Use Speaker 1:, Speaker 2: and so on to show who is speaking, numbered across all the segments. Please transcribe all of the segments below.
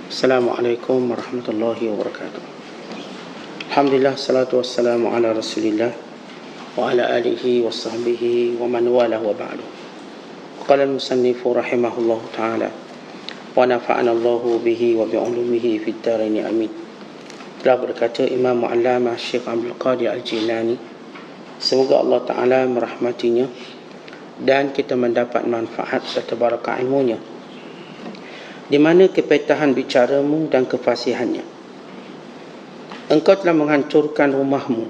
Speaker 1: Assalamualaikum warahmatullahi wabarakatuh. Alhamdulillah, salatu wassalamu ala rasulillah wa ala alihi wa sahbihi wa man wala wa ba'du. Qala al-musannifu rahimahullah ta'ala wa nafa'ana Allahu bihi wa bi'ulumihi fid daraini amin. Telah berkata Imam Mu'allamah Syekh Abdul Qadir Al-Jilani, semoga Allah Ta'ala merahmatinya dan kita mendapat manfaat serta barakah ilmunya, di mana kepetahan bicaramu dan kefasihannya. Engkau telah menghancurkan rumahmu,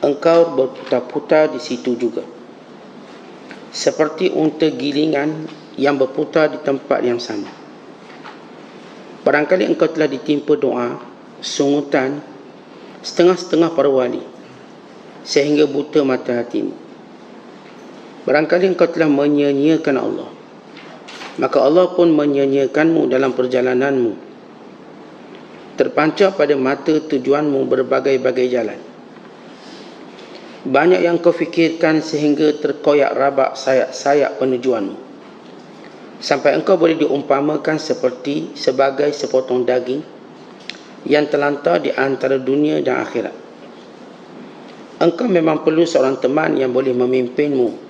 Speaker 1: engkau berputar-putar di situ juga, seperti unta gilingan yang berputar di tempat yang sama. Barangkali engkau telah ditimpa doa, sungutan, setengah-setengah para wali, sehingga buta mata hatimu. Barangkali engkau telah menyia-nyiakan Allah, maka Allah pun menyia-nyiakanmu dalam perjalananmu, terpancar pada mata tujuanmu berbagai-bagai jalan. Banyak yang kau fikirkan sehingga terkoyak rabak sayap-sayap penujuanmu, sampai engkau boleh diumpamakan sebagai sepotong daging yang terlantar di antara dunia dan akhirat. Engkau memang perlu seorang teman yang boleh memimpinmu,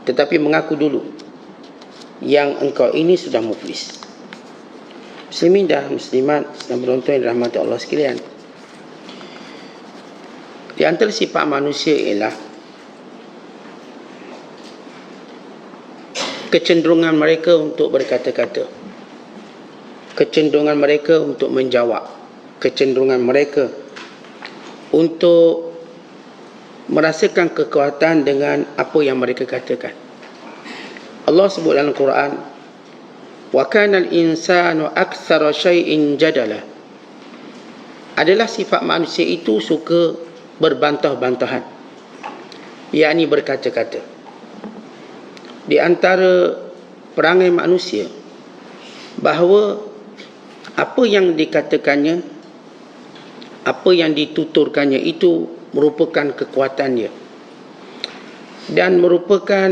Speaker 1: tetapi mengaku dulu yang engkau ini sudah muflis. Muslimin dan muslimat yang beruntung yang dirahmati Allah sekalian, di antara sifat manusia ialah kecenderungan mereka untuk berkata-kata, kecenderungan mereka untuk menjawab, kecenderungan mereka untuk merasakan kekuatan dengan apa yang mereka katakan. Allah sebut dalam Quran, wa kana al-insanu aktsara syai'in jadala. Adalah sifat manusia itu suka berbantah-bantahan, yakni berkata-kata. Di antara perangai manusia bahawa apa yang dikatakannya, apa yang dituturkannya itu merupakan kekuatan dia dan merupakan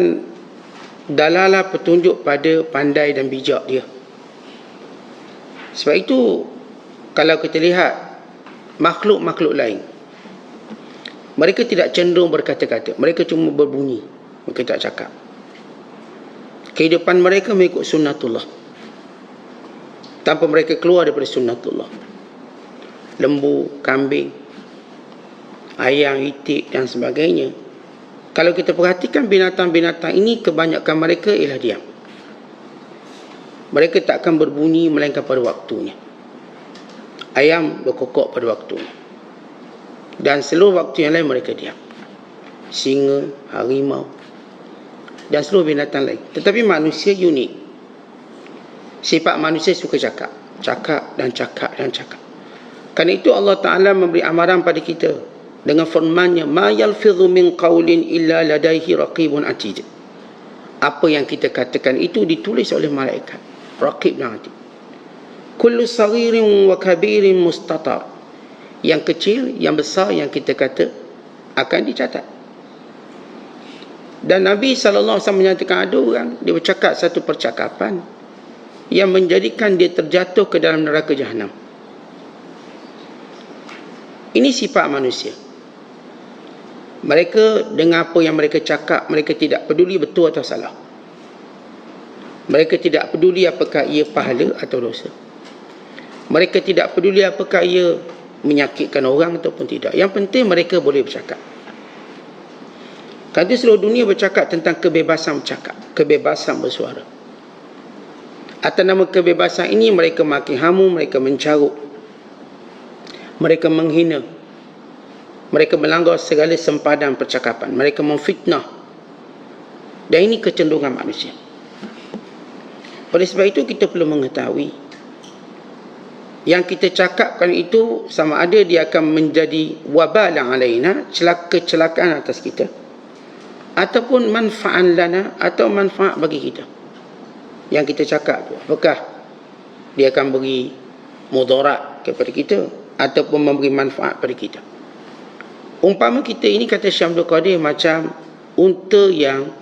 Speaker 1: dalalah petunjuk pada pandai dan bijak dia. Sebab itu kalau kita lihat makhluk-makhluk lain, mereka tidak cenderung berkata-kata, mereka cuma berbunyi, mereka tak cakap. Kehidupan mereka mengikut sunnatullah, tanpa mereka keluar daripada sunnatullah. Lembu, kambing, ayam, itik dan sebagainya, kalau kita perhatikan binatang-binatang ini, kebanyakan mereka ialah diam. Mereka tak akan berbunyi melainkan pada waktunya. Ayam berkokok pada waktunya, dan seluruh waktu yang lain mereka diam. Singa, harimau dan seluruh binatang lain. Tetapi manusia unik. Sifat manusia suka cakap, cakap dan cakap dan cakap. Kerana itu Allah Ta'ala memberi amaran pada kita dengan firman-Nya, ma yalfidhu min qawlin illa ladaihi raqibun atid. Apa yang kita katakan itu ditulis oleh malaikat raqib dan atid. Kullu saghirin wa kabirin mustatar. Yang kecil, yang besar yang kita kata akan dicatat. Dan Nabi SAW menyatakan ada orang, dia bercakap satu percakapan yang menjadikan dia terjatuh ke dalam neraka Jahannam. Ini sifat manusia. Mereka dengan apa yang mereka cakap, mereka tidak peduli betul atau salah. Mereka tidak peduli apakah ia pahala atau dosa. Mereka tidak peduli apakah ia menyakitkan orang ataupun tidak. Yang penting mereka boleh bercakap. Kerana seluruh dunia bercakap tentang kebebasan bercakap, kebebasan bersuara. Atas nama kebebasan ini mereka maki hamu, mereka mencarut, mereka menghina, mereka melanggar segala sempadan percakapan, mereka memfitnah. Dan ini kecenderungan manusia. Oleh sebab itu kita perlu mengetahui, yang kita cakapkan itu sama ada dia akan menjadi wabalan alaina, kecelakaan atas kita, ataupun manfa'an lana, atau manfaat bagi kita. Yang kita cakap tu, apakah dia akan beri mudarat kepada kita ataupun memberi manfaat pada kita. Umpama kita ini, kata Syekh Abdul Qadir, macam unta yang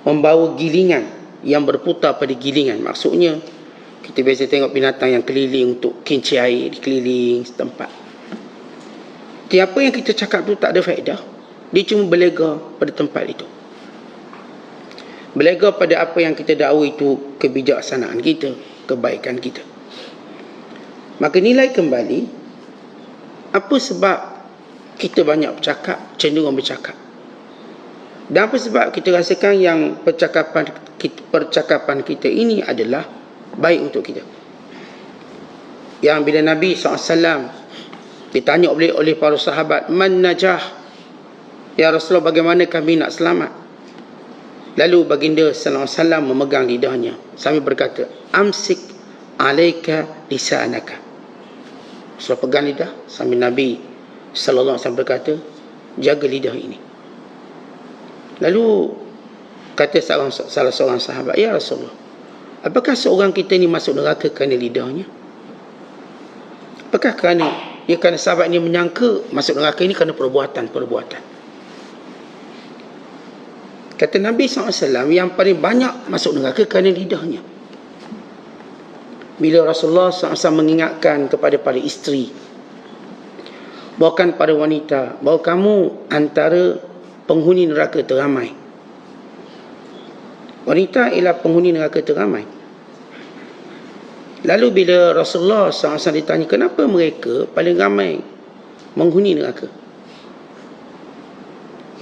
Speaker 1: membawa gilingan yang berputar pada gilingan. Maksudnya Kita biasa tengok binatang yang keliling untuk kincir air, keliling setempat. Apa yang kita cakap tu tak ada faedah. Dia cuma berlega pada tempat itu. Berlega pada apa yang kita dakwa itu kebijaksanaan kita, kebaikan kita. Maka nilai kembali, apa sebab kita banyak bercakap, cenderung bercakap. Dan apa sebab kita rasakan yang percakapan kita ini adalah baik untuk kita. Yang bila Nabi SAW ditanya oleh para sahabat, man najah, ya Rasulullah, bagaimana kami nak selamat? Lalu baginda sallallahu alaihi wasallam memegang lidahnya sambil berkata, amsik alaika lisanaka. Rasulullah pegang lidah sambil Nabi sallallahu alaihi wasallam berkata, jaga lidah ini. Lalu kata salah seorang sahabat, ya Rasulullah, apakah seorang kita ni masuk neraka kerana lidahnya? Apakah kerana sahabat ni menyangka masuk neraka ini kerana perbuatan-perbuatan? Kata Nabi SAW, yang paling banyak masuk neraka kerana lidahnya. Bila Rasulullah SAW mengingatkan kepada para isteri, bahawakan para wanita, bahawa kamu antara penghuni neraka teramai. Wanita ialah penghuni neraka teramai. Lalu bila Rasulullah SAW ditanya, kenapa mereka paling ramai menghuni neraka?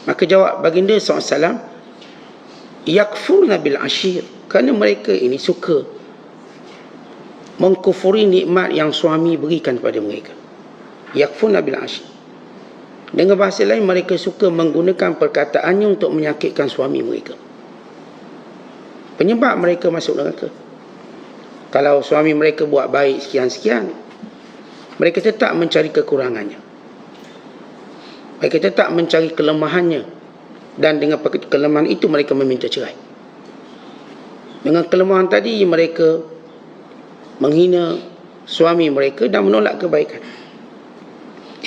Speaker 1: Maka jawab baginda SAW, yakfurna bil ashir, kerana mereka ini suka mengkufuri nikmat yang suami berikan kepada mereka. Yakfurna bil ashir. Dengan bahasa lain, mereka suka menggunakan perkataannya untuk menyakitkan suami mereka. Penyebab mereka masuk neraka. Kalau suami mereka buat baik sekian-sekian, mereka tetap mencari kekurangannya. Mereka tetap mencari kelemahannya. Dan dengan kelemahan itu mereka meminta cerai. Dengan kelemahan tadi mereka menghina suami mereka dan menolak kebaikan.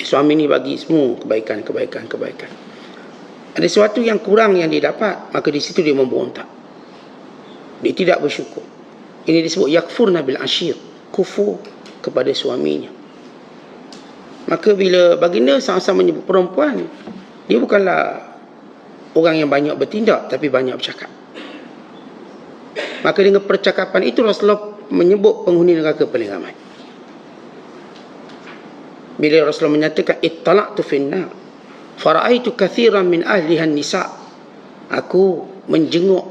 Speaker 1: Suami ni bagi semua kebaikan. Ada sesuatu yang kurang yang dia dapat, maka di situ dia memberontak. Dia tidak bersyukur. Ini disebut yakfurna bil ashir, kufur kepada suaminya. Maka bila baginda sama-sama menyebut perempuan, dia bukanlah orang yang banyak bertindak, tapi banyak bercakap. Maka dengan percakapan itu Rasulullah menyebut penghuni neraka paling ramai. Bila Rasulullah menyatakan ittala'tu finnar fara'aitu kathiran min ahliha nisa, aku menjenguk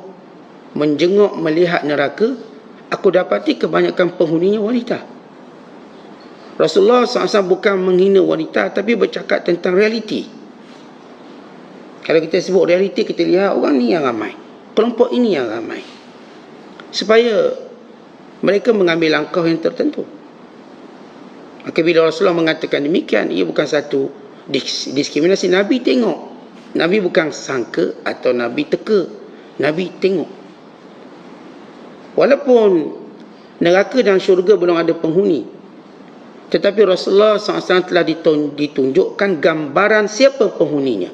Speaker 1: melihat neraka, aku dapati kebanyakan penghuninya wanita. Rasulullah SAW bukan menghina wanita, tapi bercakap tentang realiti. Kalau kita sebut realiti, kita lihat orang ni yang ramai, kelompok ini yang ramai, supaya mereka mengambil langkah yang tertentu. Maka bila Rasulullah mengatakan demikian, ia bukan satu diskriminasi. Nabi tengok. Nabi bukan sangka atau Nabi teka. Nabi tengok. Walaupun neraka dan syurga belum ada penghuni, tetapi Rasulullah SAW telah ditunjukkan gambaran siapa penghuninya.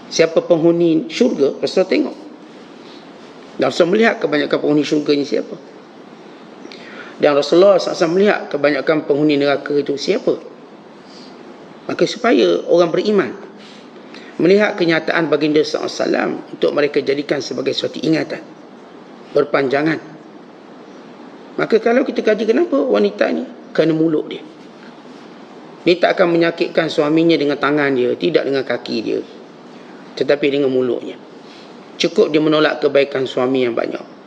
Speaker 1: Siapa penghuni syurga, Rasulullah tengok. Dan Rasulullah melihat kebanyakan penghuni syurga ini siapa. Dan Rasulullah SAW melihat kebanyakan penghuni neraka itu siapa. Maka supaya orang beriman melihat kenyataan baginda SAW untuk mereka jadikan sebagai suatu ingatan berpanjangan. Maka kalau kita kaji kenapa wanita ni, kerana mulut dia. Dia tak akan menyakitkan suaminya dengan tangan dia, tidak dengan kaki dia, tetapi dengan mulutnya. Cukup dia menolak kebaikan suami yang banyak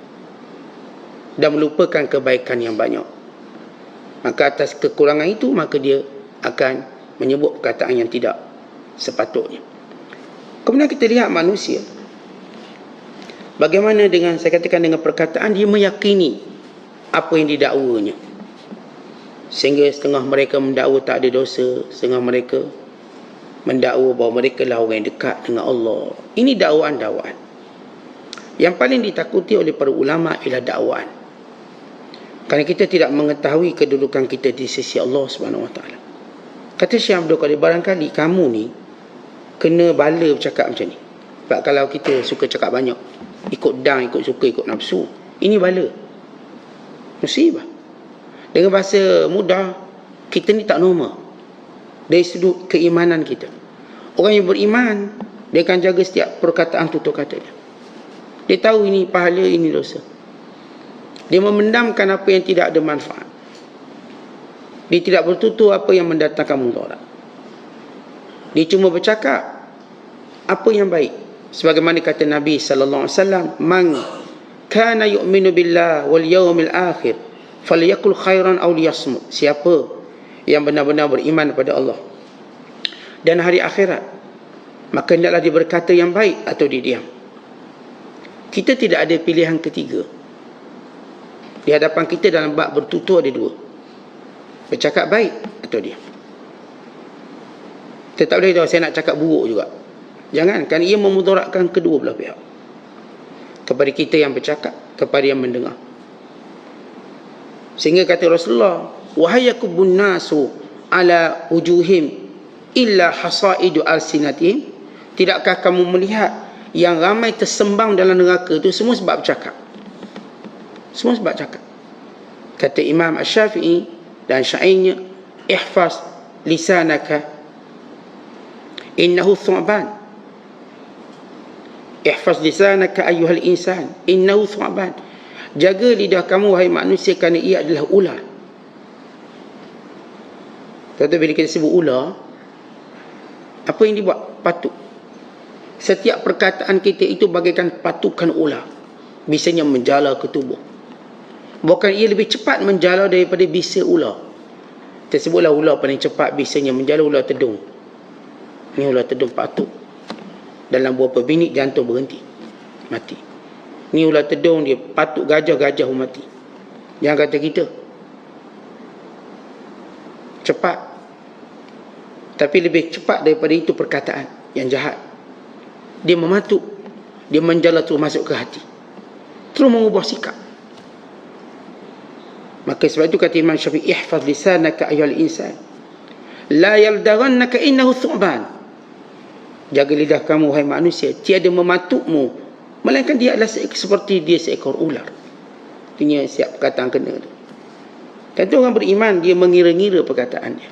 Speaker 1: dan melupakan kebaikan yang banyak. Maka atas kekurangan itu, maka dia akan menyebut perkataan yang tidak sepatutnya. Kemudian kita lihat manusia, bagaimana dengan, saya katakan, dengan perkataan dia meyakini apa yang didakwanya. Sehingga setengah mereka mendakwa tak ada dosa, setengah mereka mendakwa bahawa mereka lah orang yang dekat dengan Allah. Ini dakwaan-dakwaan. Yang paling ditakuti oleh para ulama ialah dakwaan. Kerana kita tidak mengetahui kedudukan kita di sisi Allah SWT. Kata Syekh Abdul Qadir, barangkali kamu ni kena bala bercakap macam ni. Sebab kalau kita suka cakap banyak, ikut dang, ikut suka, ikut nafsu, ini bala. Musibah. Dengan bahasa mudah, kita ni tak normal dari sudut keimanan kita. Orang yang beriman, dia akan jaga setiap perkataan tutur kata dia. Dia tahu ini pahala, ini dosa. Dia memendamkan apa yang tidak ada manfaat. Dia tidak bertutur apa yang mendatangkan mudarat. Dia cuma bercakap apa yang baik. Sebagaimana kata Nabi sallallahu alaihi wasallam, "Man kana yu'minu billah wal yawmil akhir falyakul khairan aw liyasmut." Siapa yang benar-benar beriman kepada Allah dan hari akhirat, maka hendaklah dia berkata yang baik atau dia diam. Kita tidak ada pilihan ketiga. Di hadapan kita dalam bab bertutur ada dua. Bercakap baik atau diam. Kita tak boleh tahu saya nak cakap buruk juga. Jangan, kan ia memudaratkan kedua belah pihak. Kepada kita yang bercakap, kepada yang mendengar. Sehingga kata Rasulullah, "Wahai yakubun nasu ala wujuhim illa hasaidu alsinatihim." Tidakkah kamu melihat yang ramai tersembang dalam neraka itu semua sebab bercakap? Semua sebab cakap. Kata Imam Asy-Syafi'i dan syairnya, "Ihfaz lisanaka innahu thu'ban." Ihfaz lisanaka ayyuhal insan innahu thu'ban. Jaga lidah kamu wahai manusia kerana ia adalah ular. Kata bila kita sebut ular, apa yang dibuat? Patuk. Setiap perkataan kita itu bagaikan patukan ular. Bisanya menjala ke tubuh. Bukan ia lebih cepat menjala daripada bisa ular. Kita sebutlah ular paling cepat bisanya menjala ular tedung. Ini ular tedung patuk. Dalam beberapa minit jantung berhenti. Mati. Ini ular tedung dia patuk gajah mati. Jangan kata kita. Cepat. Tapi lebih cepat daripada itu perkataan yang jahat. Dia mematuk. Dia menjala terus masuk ke hati. Terus mengubah sikap. Maka sebab itu kata Imam Syafi'i, "Ihfaz lisanaka ayyuhal insan la yaldaghannaka innahu thu'ban." Jaga lidah kamu wahai manusia, tiada mematukmu melainkan dia adalah seperti dia seekor ular. Artinya siap perkataan kena tu. Tentu orang beriman dia mengira-ngira perkataannya.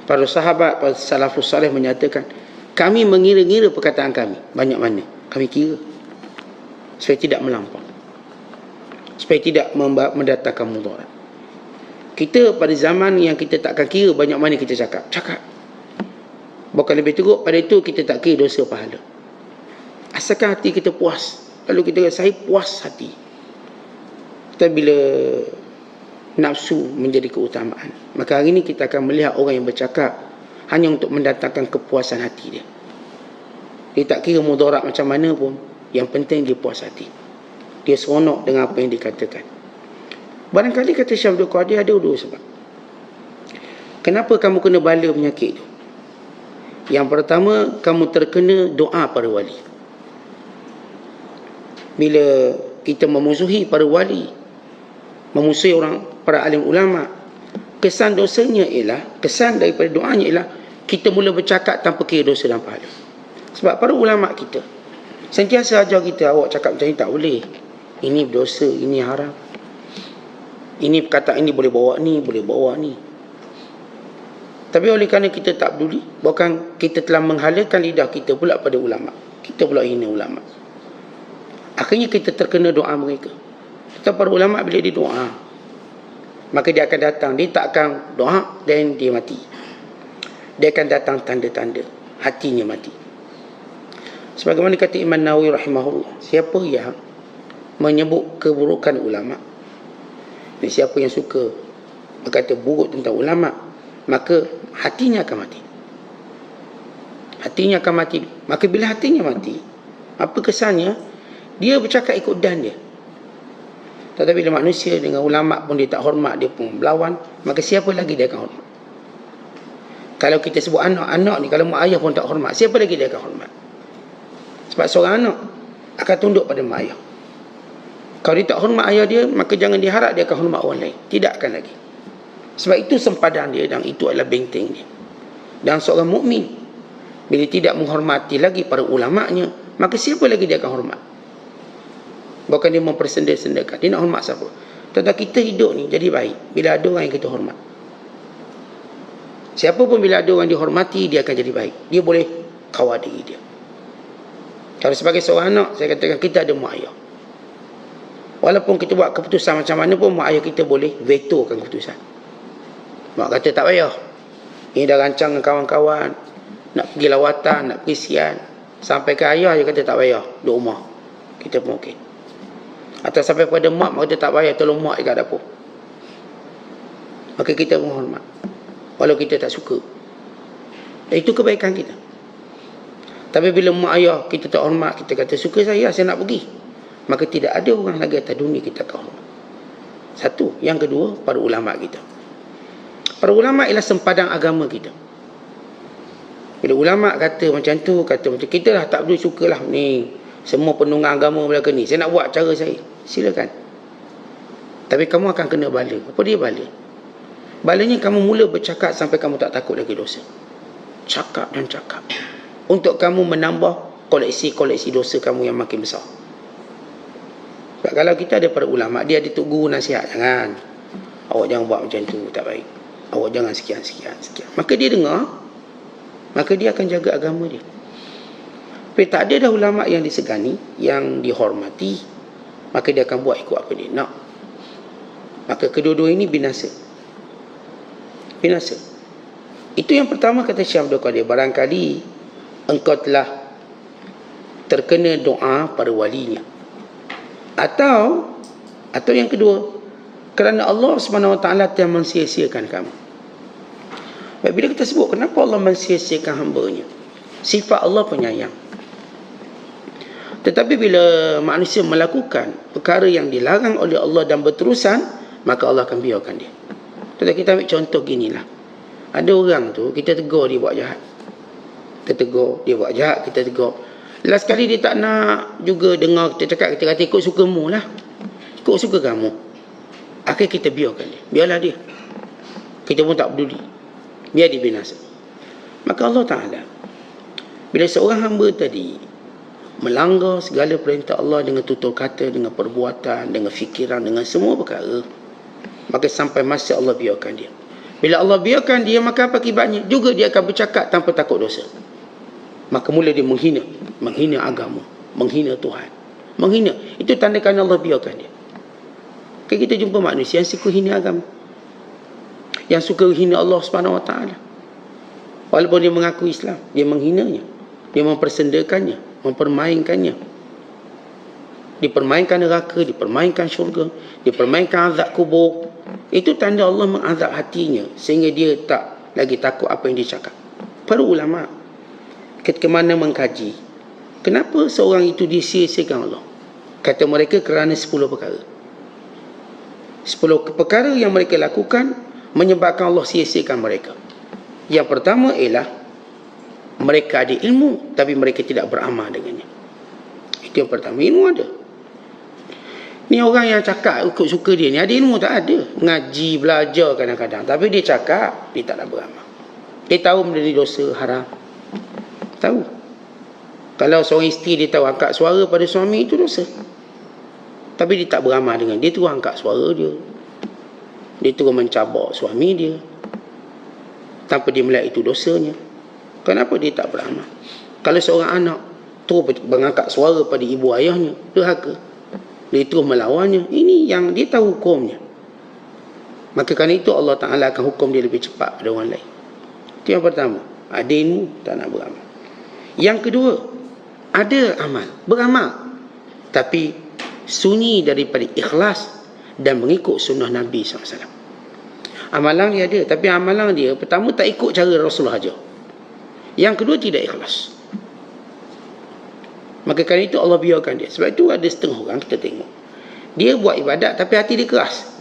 Speaker 1: Para sahabat, para salafus salih menyatakan, kami mengira-ngira perkataan kami. Banyak mana kami kira supaya tidak melampau, supaya tidak mendatangkan mudarat. Kita pada zaman yang kita takkan kira banyak mana kita cakap. Bukan lebih teruk pada itu kita tak kira dosa pahala. Asalkan hati kita puas. Lalu kita kata, saya puas hati. Tapi bila nafsu menjadi keutamaan, maka hari ini kita akan melihat orang yang bercakap hanya untuk mendatangkan kepuasan hati dia. Dia tak kira mudarat macam mana pun. Yang penting dia puas hati. Dia seronok dengan apa yang dikatakan. Barangkali kata Syekh Abdul Qadir ada dua sebab. Kenapa kamu kena bala penyakit itu? Yang pertama, kamu terkena doa para wali. Bila kita memusuhi para wali, memusuhi orang, para alim ulama, kesan dosanya ialah, kesan daripada doanya ialah kita mula bercakap tanpa kira dosa dan pahala. Sebab para ulama kita sentiasa ajar kita, awak cakap macam ni tak boleh, ini berdosa, ini haram, ini perkataan ini boleh bawa ni, boleh bawa ni. Tapi oleh kerana kita tak peduli, bahkan kita telah menghalakan lidah kita pula pada ulama, kita pula hina ulama, akhirnya kita terkena doa mereka. Tetapi para ulama bila dia doa, maka dia akan datang, dia tak akan doa dan dia mati. Dia akan datang tanda-tanda hatinya mati. Sebagaimana kata Imam Nawawi rahimahullah, siapa yang menyebut keburukan ulama, dan siapa yang suka berkata buruk tentang ulama, maka hatinya akan mati. Hatinya akan mati. Maka bila hatinya mati, apa kesannya? Dia bercakap ikut dan dia. Tetapi bila manusia dengan ulama pun dia tak hormat, dia pun melawan, maka siapa lagi dia akan hormat? Kalau kita sebut anak ni, kalau mak ayah pun tak hormat, siapa lagi dia akan hormat? Sebab seorang anak akan tunduk pada mak ayah. Kalau dia tak hormat ayah dia, maka jangan diharap dia akan hormat orang lain. Tidak akan lagi. Sebab itu sempadan dia dan itu adalah benteng dia. Dan seorang mukmin bila tidak menghormati lagi para ulama'nya, maka siapa lagi dia akan hormat? Bukan dia mempersenda-sendakan. Dia nak hormat siapa? Tentang kita hidup ni jadi baik bila ada orang yang kita hormat. Siapa pun bila ada orang dihormati, dia akan jadi baik. Dia boleh kawal diri dia. Kalau sebagai seorang anak, saya katakan kita ada mak ayah. Walaupun kita buat keputusan macam mana pun, mak ayah kita boleh vetokan keputusan. Mak kata tak payah. Ini dah rancang dengan kawan-kawan, nak pergi lawatan, nak pergi sian. Sampai ke ayah, dia kata tak payah, duduk rumah. Kita pun okey. Atau sampai pada mak kata tak payah, tolong mak dekat dapur. Maka kita menghormat. Walau kita tak suka. Itu kebaikan kita. Tapi bila mak ayah kita tak hormat, kita kata suka saya nak pergi. Maka tidak ada orang lagi atas dunia kita akan hormat. Satu. Yang kedua, para ulama kita. Para ulama ialah sempadan agama kita. Bila ulama kata macam tu, kata macam kita lah tak perlu sukalah ni semua penunggang agama belakang ni. Saya nak buat cara saya. Silakan. Tapi kamu akan kena bala. Apa dia bala? Balanya kamu mula bercakap sampai kamu tak takut lagi dosa. Cakap dan cakap. Untuk kamu menambah koleksi-koleksi dosa kamu yang makin besar. Sebab kalau kita ada para ulama, dia ada tok guru nasihat, jangan. Awak jangan buat macam tu, tak baik. Awak jangan sekian. Maka dia dengar, maka dia akan jaga agama dia. Tapi tak ada dah ulama yang disegani, yang dihormati, maka dia akan buat ikut apa dia nak. Maka kedua-dua ini binasa. Binasa. Itu yang pertama kata Syekh Abdul Qadir. Barangkali engkau telah terkena doa para walinya. Atau yang kedua, kerana Allah SWT telah mensia-siakan kamu. Baik, bila kita sebut kenapa Allah mensia-siakan hamba-Nya, sifat Allah penyayang. Tetapi bila manusia melakukan perkara yang dilarang oleh Allah dan berterusan, maka Allah akan biarkan dia. Tetapi kita ambil contoh ginilah. Ada orang tu, kita tegur dia buat jahat. Kita tegur dia buat jahat, kita tegur. Last kali dia tak nak juga dengar kita cakap, kita kata ikut sukamu lah. Ikut suka kamu. Akhirnya kita biarkan dia. Biarlah dia. Kita pun tak peduli. Biar dia binasa. Maka Allah Ta'ala, bila seorang hamba tadi melanggar segala perintah Allah dengan tutur kata, dengan perbuatan, dengan fikiran, dengan semua perkara, maka sampai masa Allah biarkan dia. Bila Allah biarkan dia, maka apa akibatnya? Juga dia akan bercakap tanpa takut dosa. Maka mula dia menghina agama, menghina Tuhan, menghina. Itu tandakan Allah biarkan dia. Kita jumpa manusia yang suka hina agama, yang suka hina Allah SWT. Walaupun dia mengaku Islam, dia menghinanya, dia mempersendakannya, mempermainkannya. Dipermainkan neraka, dipermainkan syurga, dipermainkan azab kubur. Itu tanda Allah mengazab hatinya, sehingga dia tak lagi takut apa yang dia cakap. Para ulama ketika mana mengkaji, kenapa seorang itu disia-siakan Allah? Kata mereka kerana 10 perkara. 10 perkara yang mereka lakukan menyebabkan Allah sia-siakan mereka. Yang pertama ialah mereka ada ilmu tapi mereka tidak beramal dengannya. Itu yang pertama. Ilmu ada. Ni orang yang cakap ikut suka dia ni ada ilmu tak? Ada. Ngaji, belajar kadang-kadang, tapi dia cakap dia tak nak beramal. Dia tahu benda ni dosa, haram. Tahu. Kalau seorang isteri dia tahu angkat suara pada suami, itu dosa. Tapi dia tak beramal dengan dia, terus angkat suara dia. Dia terus mencabar suami dia. Tanpa dia melihat itu dosanya. Kenapa dia tak beramal? Kalau seorang anak terus mengangkat suara pada ibu ayahnya, durhaka, dia terus melawannya, ini yang dia tahu hukumnya. Maka kerana itu Allah Ta'ala akan hukum dia lebih cepat pada orang lain. Itu yang pertama. Ada ilmu, tak nak beramal. Yang kedua, ada amal, beramal, tapi sunyi daripada ikhlas dan mengikut sunnah Nabi SAW. Amalan dia ada, tapi amalan dia pertama tak ikut cara Rasulullah saja. Yang kedua tidak ikhlas. Maka kerana itu Allah biarkan dia. Sebab itu ada setengah orang kita tengok, dia buat ibadat tapi hati dia keras.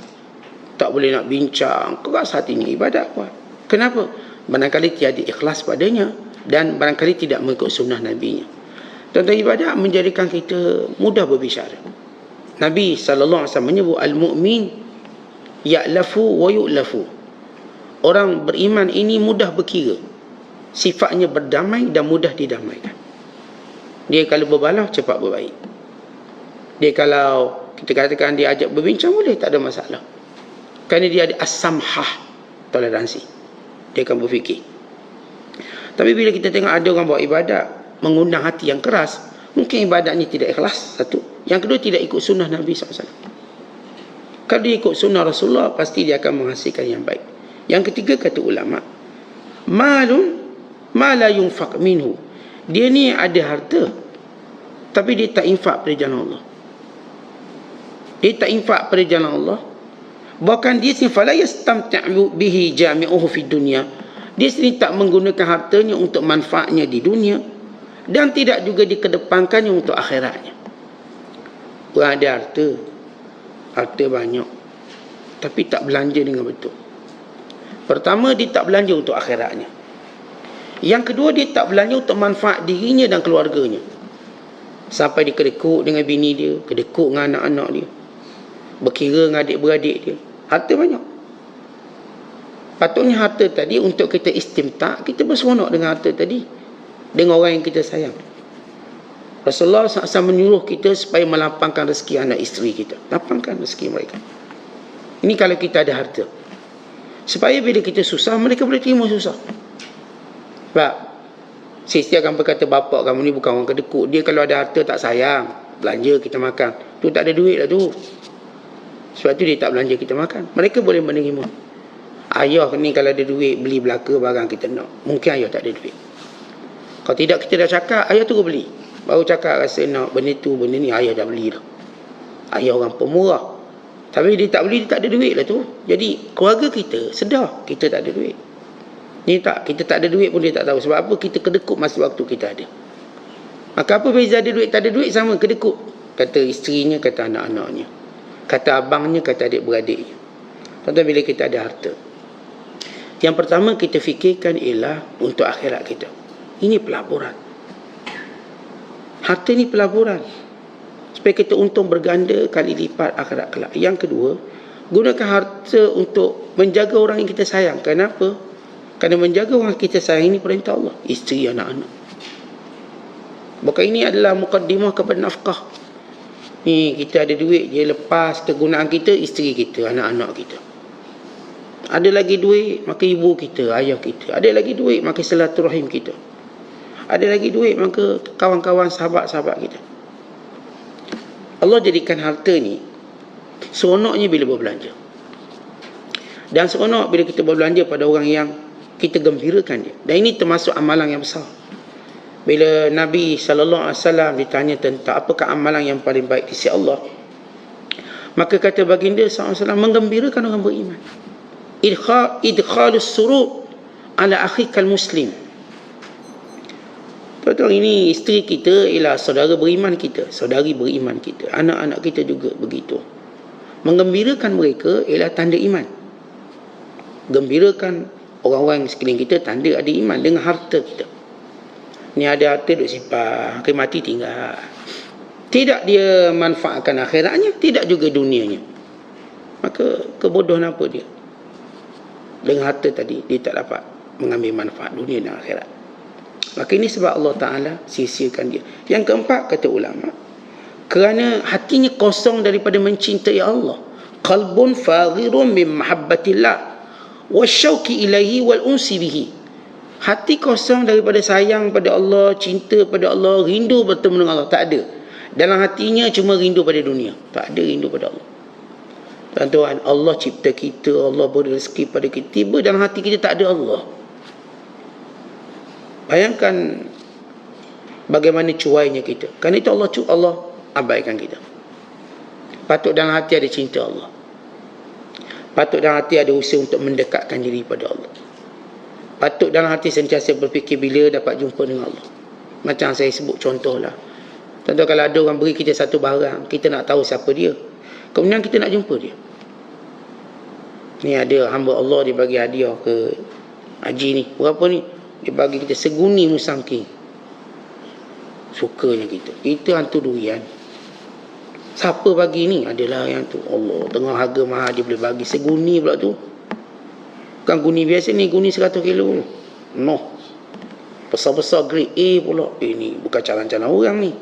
Speaker 1: Tak boleh nak bincang, keras hatinya, ibadat buat. Kenapa? Barangkali tiada ikhlas padanya dan barangkali tidak mengikut sunnah Nabi-Nya. Tentang ibadat menjadikan kita mudah berbicara. Nabi SAW menyebut al-mu'min ya'lafu wa yu'lafu. Orang beriman ini mudah berkira, sifatnya berdamai dan mudah didamaikan. Dia kalau berbalah cepat berbaik. Dia kalau Kita katakan dia ajak berbincang boleh, tak ada masalah. Kerana dia ada as-samhah, toleransi. Dia akan berfikir. Tapi bila kita tengok ada orang buat ibadat mengundang hati yang keras, mungkin ibadatnya tidak ikhlas, satu. Yang kedua, tidak ikut sunnah Nabi SAW. Kalau dia ikut sunnah Rasulullah, pasti dia akan menghasilkan yang baik. Yang ketiga, kata ulama, malun ma la yunfaq minhu. Dia ni ada harta, tapi dia tak infak pada jalan Allah. Dia tak infak pada jalan Allah. Bahkan dia sendiri fala yastamta'u bihi jami'uhu fid dunya. Dia sendiri tak menggunakan hartanya untuk manfaatnya di dunia, dan tidak juga dikedepankannya untuk akhiratnya. Orang ada harta banyak, tapi tak belanja dengan betul. Pertama, dia tak belanja untuk akhiratnya. Yang kedua, dia tak belanja untuk manfaat dirinya dan keluarganya. Sampai dia kedekut dengan bini dia, kedekut dengan anak-anak dia, berkira dengan adik-beradik dia. Harta banyak. Patutnya harta tadi untuk kita istimta', kita berseronok dengan harta tadi, dengan orang yang kita sayang. Rasulullah SAW menyuruh kita supaya melapangkan rezeki anak isteri kita. Lapangkan rezeki mereka. Ini kalau kita ada harta. Supaya bila kita susah, mereka boleh terima susah. Sebab Siti akan berkata, bapak kamu ni bukan orang kedekut. Dia kalau ada harta tak sayang, belanja kita makan. Tu tak ada duit lah tu. Sebab tu dia tak belanja kita makan. Mereka boleh menerima. Ayah ni kalau ada duit, beli belaka barang kita nak. Mungkin ayah tak ada duit. Kalau tidak, kita dah cakap, ayah tu beli. Baru cakap rasa nak benda tu, benda ni, ayah dah beli dah. Ayah orang pemurah. Tapi dia tak beli, dia tak ada duit lah tu. Jadi keluarga kita sedar kita tak ada duit. Ni tak, kita tak ada duit pun dia tak tahu. Sebab apa? Kita kedekut masa waktu kita ada. Maka apa beza ada duit tak ada duit? Sama, kedekut. Kata isterinya, kata anak-anaknya, kata abangnya, kata adik-beradiknya. Contoh bila kita ada harta, yang pertama kita fikirkan ialah untuk akhirat kita. Ini pelaburan. Harta ni pelaburan, supaya kita untung berganda kali lipat akhirat kelak. Yang kedua, gunakan harta untuk menjaga orang yang kita sayang. Kenapa? Kerana menjaga orang kita sayang ini perintah Allah. Isteri, anak-anak. Bukan ini adalah mukaddimah kepada nafkah. Ni kita ada duit, dia lepas kegunaan kita, isteri kita, anak-anak kita. Ada lagi duit, maka ibu kita, ayah kita. Ada lagi duit, maka silaturahim kita. Ada lagi duit, maka kawan-kawan, sahabat-sahabat kita. Allah jadikan harta ni seronoknya bila berbelanja. Dan seronok bila kita berbelanja pada orang yang kita gembirakan dia. Dan ini termasuk amalan yang besar. Bila Nabi SAW ditanya tentang apakah amalan yang paling baik di sisi Allah, maka kata baginda SAW, menggembirakan orang beriman. Idkhalus surur ala akhikal muslim. Tuan-tuan, ini isteri kita ialah saudara beriman kita, saudari beriman kita, anak-anak kita juga begitu. Menggembirakan mereka ialah tanda iman. Gembirakan orang-orang sekeliling kita, tanda ada iman dengan harta kita. Ni ada harta duk simpan, akhir mati tinggal. Tidak dia manfaatkan akhiratnya, tidak juga dunianya. Maka kebodohan apa dia? Dengan harta tadi, dia tak dapat mengambil manfaat dunia dan akhirat. Maka ini sebab Allah Ta'ala sia-siakan dia. Yang keempat, kata ulama, kerana hatinya kosong daripada mencintai Allah. Qalbun faghirun min mahabbatillah wa syauqi ilaihi wal unsi bihi. Hati kosong daripada sayang pada Allah, cinta pada Allah, rindu bertemu dengan Allah. Tak ada. Dalam hatinya cuma rindu pada dunia. Tak ada rindu pada Allah. Tuan-tuan, Allah cipta kita, Allah beri rezeki pada kita. Tiba dalam hati kita tak ada Allah. Bayangkan bagaimana cuainya kita. Kerana itu Allah abaikan kita. Patut dalam hati ada cinta Allah. Patut dalam hati ada usaha untuk mendekatkan diri pada Allah. Patut dalam hati sentiasa berfikir bila dapat jumpa dengan Allah. Macam saya sebut contohlah. Contoh kalau ada orang beri kita satu barang, kita nak tahu siapa dia, kemudian kita nak jumpa dia. Ni ada hamba Allah, dia bagi hadiah ke haji ni. Berapa ni? Dia bagi kita seguni musangking. Sukanya kita. Kita hantu durian. Siapa bagi ni? Adalah yang tu. Allah, tengah harga mahal dia boleh bagi seguni pula tu. Bukan guni biasa ni, guni 100 kilo. No. Besar-besar grade A pula. Ni bukan calon-calon orang ni.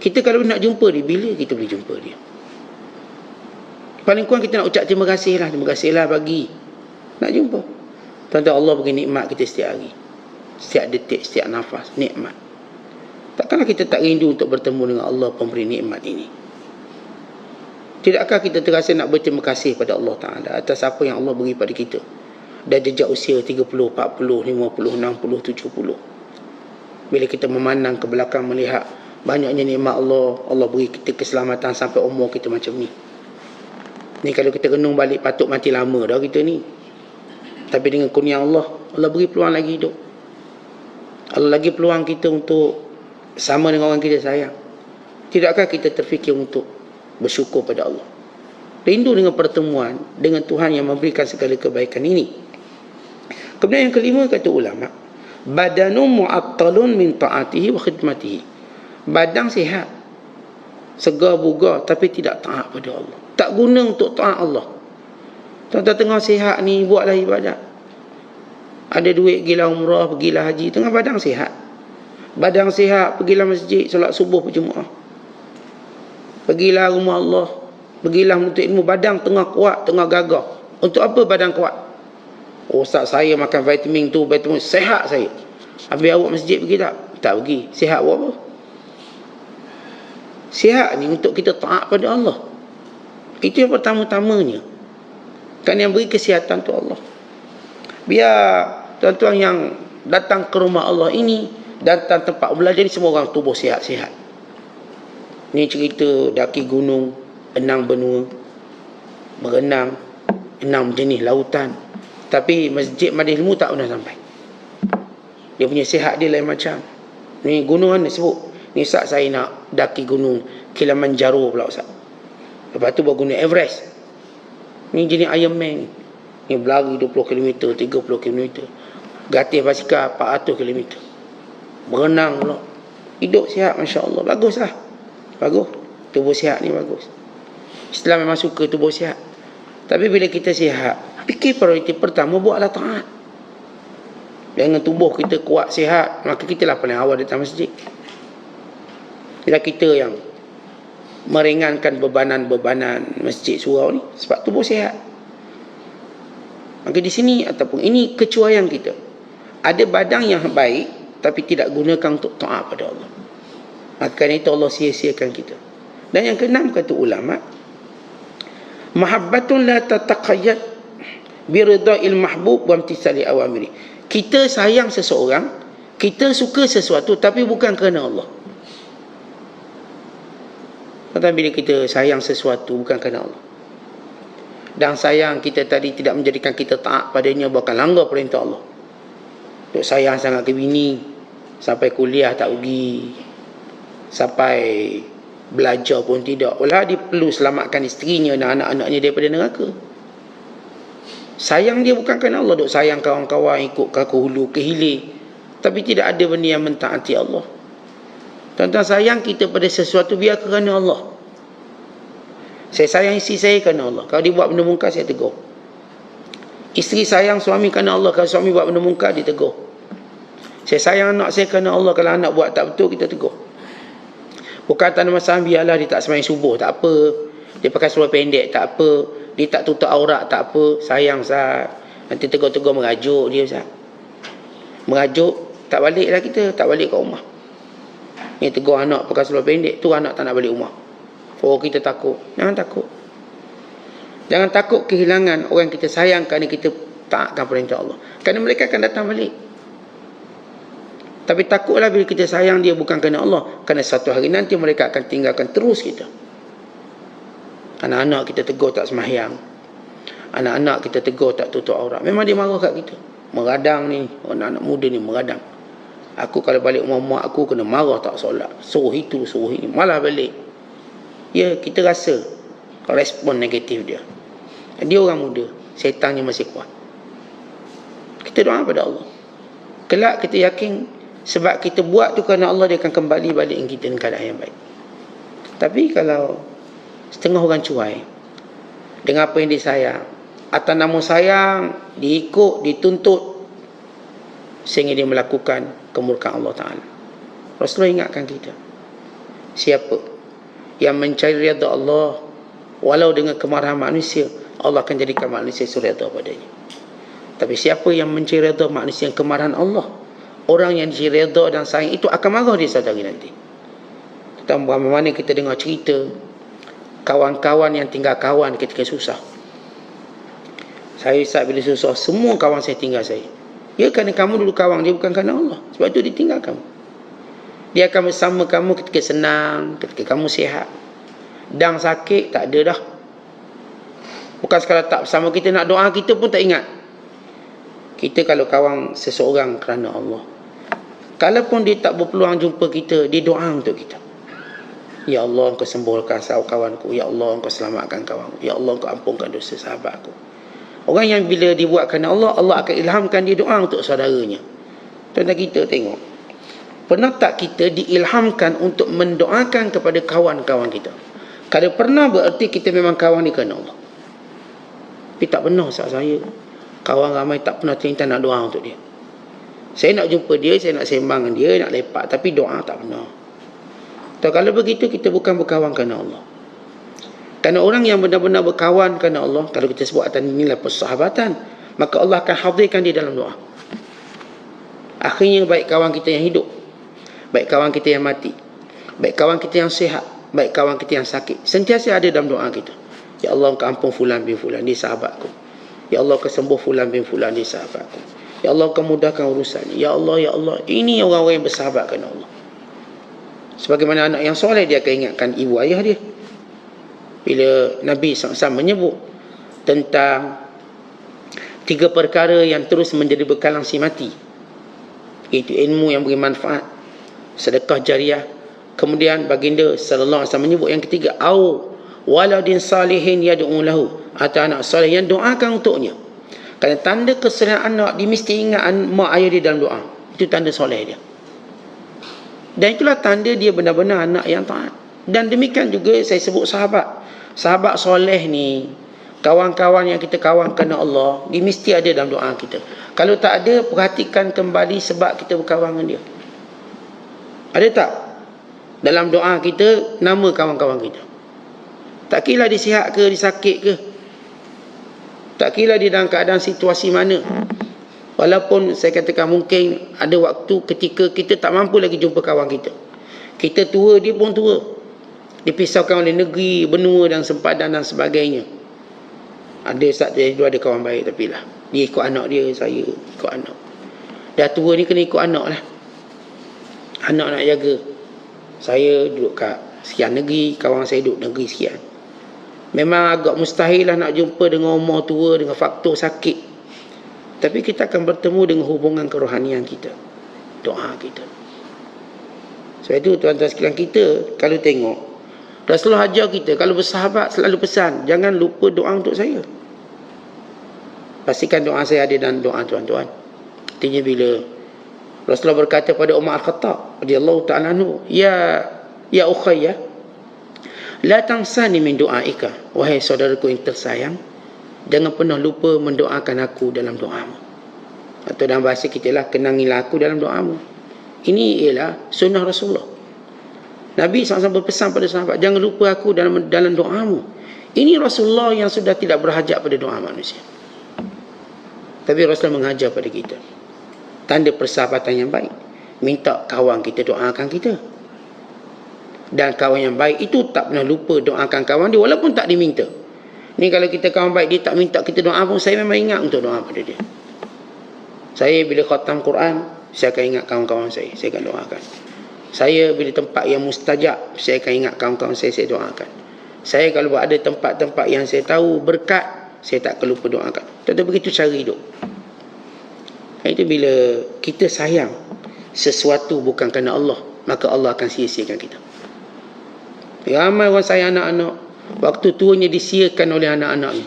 Speaker 1: Kita kalau nak jumpa dia, bila kita boleh jumpa dia? Paling kurang kita nak ucap terima kasihlah bagi. Nak jumpa. Tuan-tuan, Allah bagi nikmat kita setiap hari. Setiap detik, setiap nafas, nikmat. Takkanlah kita tak rindu untuk bertemu dengan Allah pemberi nikmat ini? Tidakkah kita terasa nak berterima kasih pada Allah Ta'ala atas apa yang Allah beri pada kita? Dah jejak usia 30, 40, 50, 60, 70. Bila kita memandang ke belakang melihat banyaknya nikmat Allah, Allah beri kita keselamatan sampai umur kita macam ni. Ni kalau kita renung balik patut mati lama dah kita ni. Tapi dengan kurnia Allah, Allah beri peluang lagi hidup. Allah lagi peluang kita untuk sama dengan orang kita sayang. Tidakkah kita terfikir untuk bersyukur pada Allah? Rindu dengan pertemuan dengan Tuhan yang memberikan segala kebaikan ini. Kemudian yang kelima, kata ulama, badanun mu'attalun min ta'atihi wa khidmatihi. Badan sihat, segar bugar, tapi tidak taat pada Allah. Tak guna untuk taat Allah. Tuan-tuan tengah sihat ni, buatlah ibadat. Ada duit, pergilah umrah, pergilah haji. Tengah badan sihat. Badan sihat, pergilah masjid, solat subuh berjemaah. Pergilah rumah Allah. Pergilah menuntut ilmu. Badan tengah kuat, tengah gagah. Untuk apa badan kuat? Oh, Ustaz, saya makan vitamin tu, vitamin sehat saya. Habis awak masjid pergi tak? Tak pergi. Sihat buat apa? Sihat ni untuk kita taat pada Allah. Itu yang pertama-tamanya. Kan yang beri kesihatan tu Allah. Biar tuan-tuan yang datang ke rumah Allah ini, datang tempat belajar ni, semua orang tubuh sihat-sihat. Ni cerita daki gunung, enang benua, berenang, enam jenis lautan. Tapi masjid Majlis Ilmu tak pernah sampai. Dia punya sihat dia lain macam. Ni gunung mana sebut? Ni Ustaz, saya nak daki gunung Kilimanjaro pula Ustaz. Lepas tu buat gunung Everest. Ni jenis Ironman. Ni berlari 20 km, 30 km. Gatih basikal 400 km. Berenang pula. Hidup sihat, Masya Allah. Bagus lah. Bagus. Tubuh sihat ni bagus. Islam memang suka tubuh sihat. Tapi bila kita sihat, fikir prioriti pertama, buatlah taat. Dengan tubuh kita kuat, sihat, maka kita lah paling awal datang masjid. Bila kita yang meringankan bebanan-bebanan masjid surau ni, sebab tubuh sihat. Maka di sini ataupun ini kecuaian kita. Ada badan yang baik tapi tidak gunakan untuk taat pada Allah. Maka itu Allah sia-siakan kita. Dan yang keenam, kata ulama, mahabbatun la tataqayyad biridha'il mahbub wa imtisali awamiri. Kita sayang seseorang, kita suka sesuatu tapi bukan kerana Allah. Tetapi bila kita sayang sesuatu bukan kerana Allah, dan sayang kita tadi tidak menjadikan kita taat padanya, bahkan langgar perintah Allah. Duk sayang sangat ke bini, sampai kuliah tak pergi, sampai belajar pun tidak. Walau dia perlu selamatkan isterinya dan anak-anaknya daripada neraka. Sayang dia bukan kerana Allah. Duk sayang kawan-kawan, ikut ke hulu ke hilir, tapi tidak ada benda yang mentaati Allah. Tuan-tuan, sayang kita pada sesuatu biar kerana Allah. Saya sayang isteri saya kerana Allah. Kalau dia buat benda mungkar, saya tegur. Isteri sayang suami kerana Allah. Kalau suami buat benda mungkar, dia tegur. Saya sayang anak saya kerana Allah. Kalau anak buat tak betul, kita tegur. Bukan tak ada masalah, biarlah dia tak sembahyang subuh, tak apa. Dia pakai seluar pendek, tak apa. Dia tak tutup aurat, tak apa. Sayang Ustaz. Nanti tegur-tegur merajuk dia Ustaz. Merajuk, tak balik lah kita. Tak balik ke rumah. Ni tegur anak pakai seluar pendek, tu anak tak nak balik rumah. Oh, kita takut. Jangan takut. Jangan takut kehilangan orang kita sayang kerana kita taatkan perintah Allah. Kerana mereka akan datang balik. Tapi takutlah bila kita sayang dia bukan kerana Allah. Kerana satu hari nanti mereka akan tinggalkan terus kita. Anak-anak kita tegur tak sembahyang. Anak-anak kita tegur tak tutup aurat. Memang dia marah kat kita. Meradang ni, anak-anak muda ni meradang. Aku kalau balik rumah mak aku kena marah tak solat. Suruh itu, suruh ini. Malah balik. Ya, kita rasa respon negatif dia. Dia orang muda. Setannya masih kuat. Kita doa pada Allah. Kelak kita yakin sebab kita buat tu kerana Allah, dia akan kembali balik kita dengan keadaan yang baik. Tapi kalau setengah orang cuai dengan apa yang dia sayang, atas nama sayang, diikut, dituntut, sehingga dia melakukan kemurkaan Allah Ta'ala. Rasulullah ingatkan kita, siapa yang mencari redha Allah, walau dengan kemarahan manusia, Allah akan jadikan manusia redha padanya. Tapi siapa yang mencari redha manusia yang kemarahan Allah, orang yang mencari redha dan sayang itu akan marah dia satu hari nanti. Tentang bagaimana kita dengar cerita kawan-kawan yang tinggal kawan ketika susah. Saya Ustaz bila susah, semua kawan saya tinggal saya. Ya, kerana kamu dulu kawan dia, bukan kerana Allah. Sebab itu dia tinggal kamu. Dia akan bersama kamu ketika senang, ketika kamu sihat. Dan sakit, tak ada dah. Bukan sekadar tak bersama kita, nak doa kita pun tak ingat. Kita kalau kawan seseorang kerana Allah, kalaupun dia tak berpeluang jumpa kita, dia doa untuk kita. Ya Allah, Engkau sembuhkan kawanku. Ya Allah, Engkau selamatkan kawanku. Ya Allah, Engkau ampunkan dosa sahabatku. Orang yang bila dibuat kerana Allah, Allah akan ilhamkan dia doa untuk saudaranya. Tuan-tuan, kita tengok, pernah tak kita diilhamkan untuk mendoakan kepada kawan-kawan kita? Kalau pernah, berarti kita memang kawan ni kerana Allah. Tapi tak pernah saya. Kawan ramai tak pernah cerita nak doa untuk dia. Saya nak jumpa dia, saya nak sembang dengan dia, nak lepak, tapi doa tak pernah. Kalau begitu, kita bukan berkawan kerana Allah. Kerana orang yang benar-benar berkawan kerana Allah, kalau kita sebut atas inilah persahabatan, maka Allah akan hadirkan dia dalam doa. Akhirnya, baik kawan kita yang hidup, baik kawan kita yang mati, baik kawan kita yang sihat, baik kawan kita yang sakit, sentiasa ada dalam doa kita. Ya Allah, Engkau ampun fulan bin fulan, dia sahabatku. Ya Allah, Engkau sembuh fulan bin fulan, dia sahabatku. Ya Allah, Engkau mudahkan urusannya. Ya Allah, ya Allah. Ini orang-orang yang bersahabat kerana Allah. Sebagaimana anak yang soleh, dia akan ingatkan ibu ayah dia. Bila Nabi SAW menyebut tentang 3 perkara yang terus menjadi bekalan si mati, iaitu ilmu yang beri manfaat, sedekah jariah. Kemudian baginda sallallahu alaihi wasallam menyebut yang ketiga, au waladin salihin yad'u lahu, atau anak soleh yang doakan untuknya. Kerana tanda kesalahan anak, dia mesti ingat mak ayah dia dalam doa. Itu tanda soleh dia. Dan itulah tanda dia benar-benar anak yang taat. Dan demikian juga saya sebut sahabat. Sahabat soleh ni, kawan-kawan yang kita kawan kerana Allah, dia mesti ada dalam doa kita. Kalau tak ada, perhatikan kembali sebab kita berkawan dengan dia. Ada tak dalam doa kita nama kawan-kawan kita? Tak kira dia sihat ke, dia sakit ke, tak kira dia dalam keadaan situasi mana. Walaupun saya katakan mungkin ada waktu ketika kita tak mampu lagi jumpa kawan kita. Kita tua, dia pun tua. Dipisahkan oleh negeri, benua dan sempadan dan sebagainya. Ada saat dia ada kawan baik, tapi lah dia ikut anak dia, saya ikut anak. Dah tua ni kena ikut anak lah. Anak nak jaga. Saya duduk kat sekian negeri, kawan saya duduk negeri sekian. Memang agak mustahil lah nak jumpa dengan umur tua, dengan faktor sakit. Tapi kita akan bertemu dengan hubungan kerohanian kita, doa kita. Sebab itu tuan-tuan sekalian, kita kalau tengok Rasulullah ajar kita, kalau bersahabat selalu pesan, jangan lupa doa untuk saya. Pastikan doa saya ada dalam doa tuan-tuan. Artinya bila Rasulullah berkata pada Umar Al-Khattab radhiyallahu ta'ala anhu, ya ukhayya, la tansani min du'aika, wahai saudaraku yang tersayang, jangan pernah lupa mendoakan aku dalam doamu. Atau dalam bahasa kita lah, kenangilah aku dalam doamu. Ini ialah sunnah Rasulullah. Nabi SAW berpesan pada sahabat, jangan lupa aku dalam doamu. Ini Rasulullah yang sudah tidak berhajat pada doa manusia. Tapi Rasulullah mengajar pada kita tanda persahabatan yang baik. Minta kawan kita doakan kita. Dan kawan yang baik itu tak pernah lupa doakan kawan dia walaupun tak diminta. Ni kalau kita kawan baik, dia tak minta kita doa pun, saya memang ingat untuk doa pada dia. Saya bila khatam Quran, saya akan ingat kawan-kawan saya akan doakan. Saya bila tempat yang mustajab, saya akan ingat kawan-kawan saya doakan. Saya kalau ada tempat-tempat yang saya tahu berkat, saya tak akan lupa doakan. Tentu begitu cara hidup. Itu bila kita sayang sesuatu bukan kerana Allah, maka Allah akan sia-siakan kita. Ramai orang sayang anak-anak, waktu tuanya disia-siakan oleh anak-anaknya.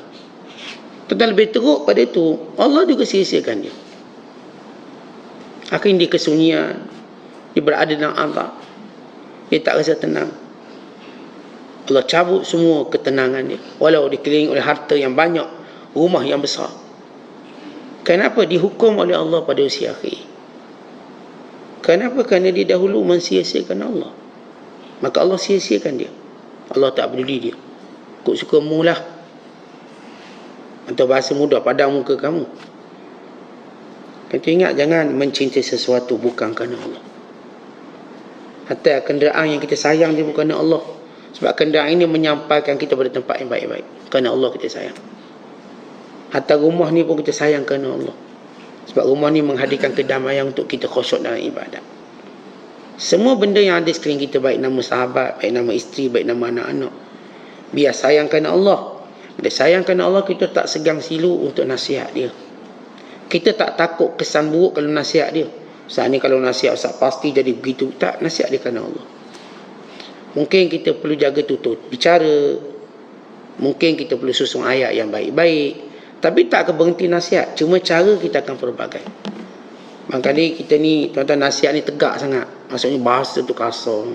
Speaker 1: Tetapi lebih teruk pada itu, Allah juga sia-siakan dia. Akhirnya dia kesunyian, dia berada dalam azab, dia tak rasa tenang. Allah cabut semua ketenangan dia, walau dikelilingi oleh harta yang banyak, rumah yang besar. Kenapa? Dihukum oleh Allah pada usia akhir. Kenapa? Kerana dia dahulu mensia-siakan Allah, maka Allah sia-siakan dia. Allah tak peduli dia. Kok suka mu lah. Atau bahasa mudah, padang muka kamu. Kita ingat jangan mencintai sesuatu bukan kerana Allah. Hatta kenderaan yang kita sayang dia bukan kerana Allah. Sebab kenderaan ini menyampaikan kita pada tempat yang baik-baik. Kerana Allah kita sayang. Hatta rumah ni pun kita sayang kerana Allah. Sebab rumah ni menghadirkan kedamaian untuk kita khusyuk dalam ibadat. Semua benda yang ada sekeliling kita, baik nama sahabat, baik nama isteri, baik nama anak-anak, biar sayang kerana Allah. Bila sayang kerana Allah, kita tak segang silu untuk nasihat dia. Kita tak takut kesan buruk kalau nasihat dia. Saat ni kalau nasihat Ustaz pasti jadi begitu. Tak, nasihat dia kerana Allah. Mungkin kita perlu jaga tutur bicara. Mungkin kita perlu susun ayat yang baik-baik. Tapi tak akan berhenti nasihat. Cuma cara kita akan pelbagai. Barangkali kita ni, tuan-tuan, nasihat ni tegak sangat. Maksudnya bahasa tu kasar.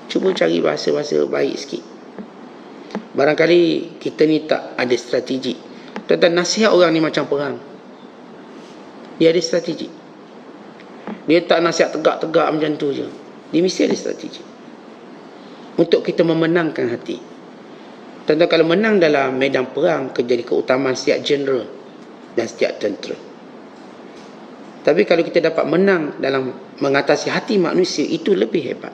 Speaker 1: Cuba cari bahasa-bahasa baik sikit. Barangkali kita ni tak ada strategi. Tuan-tuan, nasihat orang ni macam perang. Dia ada strategi. Dia tak nasihat tegak-tegak macam tu je. Dia mesti ada strategi. Untuk kita memenangkan hati. Tuan-tuan, kalau menang dalam medan perang, jadi keutamaan setiap jeneral dan setiap tentera. Tapi kalau kita dapat menang dalam mengatasi hati manusia, itu lebih hebat.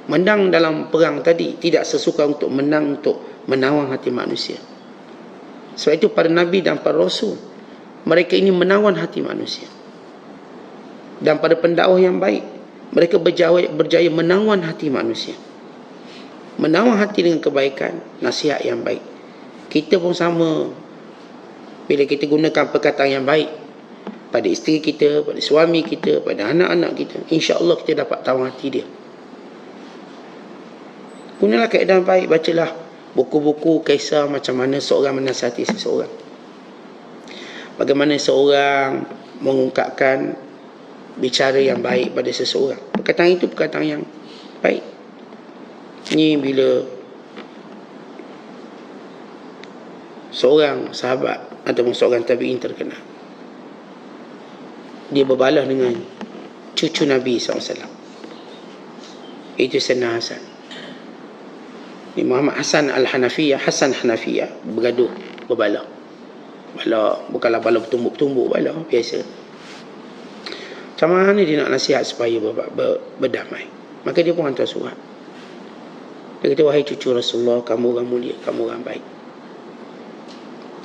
Speaker 1: Menang dalam perang tadi tidak sesuka untuk menang untuk menawang hati manusia. Sebab itu para nabi dan para rasul, mereka ini menawan hati manusia. Dan pada pendakwah yang baik, mereka berjaya menawan hati manusia. Menawan hati dengan kebaikan, nasihat yang baik. Kita pun sama. Bila kita gunakan perkataan yang baik pada isteri kita, pada suami kita, pada anak-anak kita, insya-Allah kita dapat tawan hati dia. Gunalah kaedah baik, bacalah buku-buku kisah macam mana seorang menasihati seseorang. Bagaimana seorang mengungkapkan bicara yang baik pada seseorang. Perkataan itu perkataan yang baik. Ni bila seorang sahabat ataupun seorang tabi'in terkenal, dia berbalah dengan cucu Nabi SAW, itu Sayyidina Hasan. Ni Muhammad Hasan Al-Hanafiyah, Hasan Hanafiyah, bergaduh, berbalah. Balah, bukanlah balah bertumbuk-tumbuk, balah biasa. Macam mana dia nak nasihat supaya berdamai? Maka dia pun hantar surat. Dia kata, wahai cucu Rasulullah, kamu orang mulia, kamu orang baik.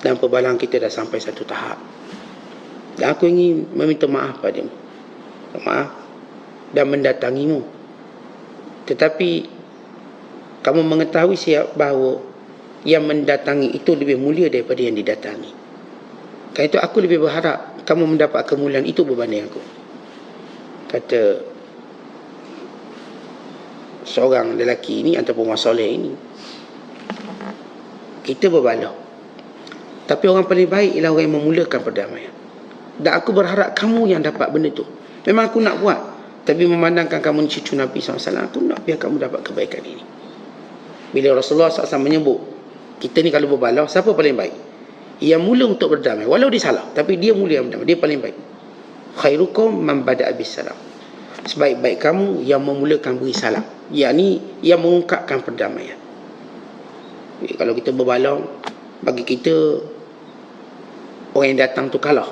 Speaker 1: Dan perbalangan kita dah sampai satu tahap. Dan aku ingin meminta maaf padamu. Maaf. Dan mendatangimu. Tetapi kamu mengetahui siap bahawa yang mendatangi itu lebih mulia daripada yang didatangi. Kerana itu aku lebih berharap kamu mendapat kemuliaan itu berbanding aku. Kata seorang lelaki ini ataupun orang soleh ini. Kita berbalah. Tapi orang paling baik ialah orang yang memulakan perdamaian. Dan aku berharap kamu yang dapat benda tu. Memang aku nak buat. Tapi memandangkan kamu cucu Nabi SAW, aku nak biar kamu dapat kebaikan ini. Bila Rasulullah SAW menyebut, kita ni kalau berbalah, siapa paling baik? Yang mula untuk berdamai. Walau dia salah, tapi dia mula yang berdamai. Dia paling baik. Khairukum man bada'a bis salam. Sebaik-baik kamu yang memulakan beri salam. Yakni yang mengungkapkan perdamaian. Jadi, kalau kita berbalah, bagi kita orang yang datang tu kalah.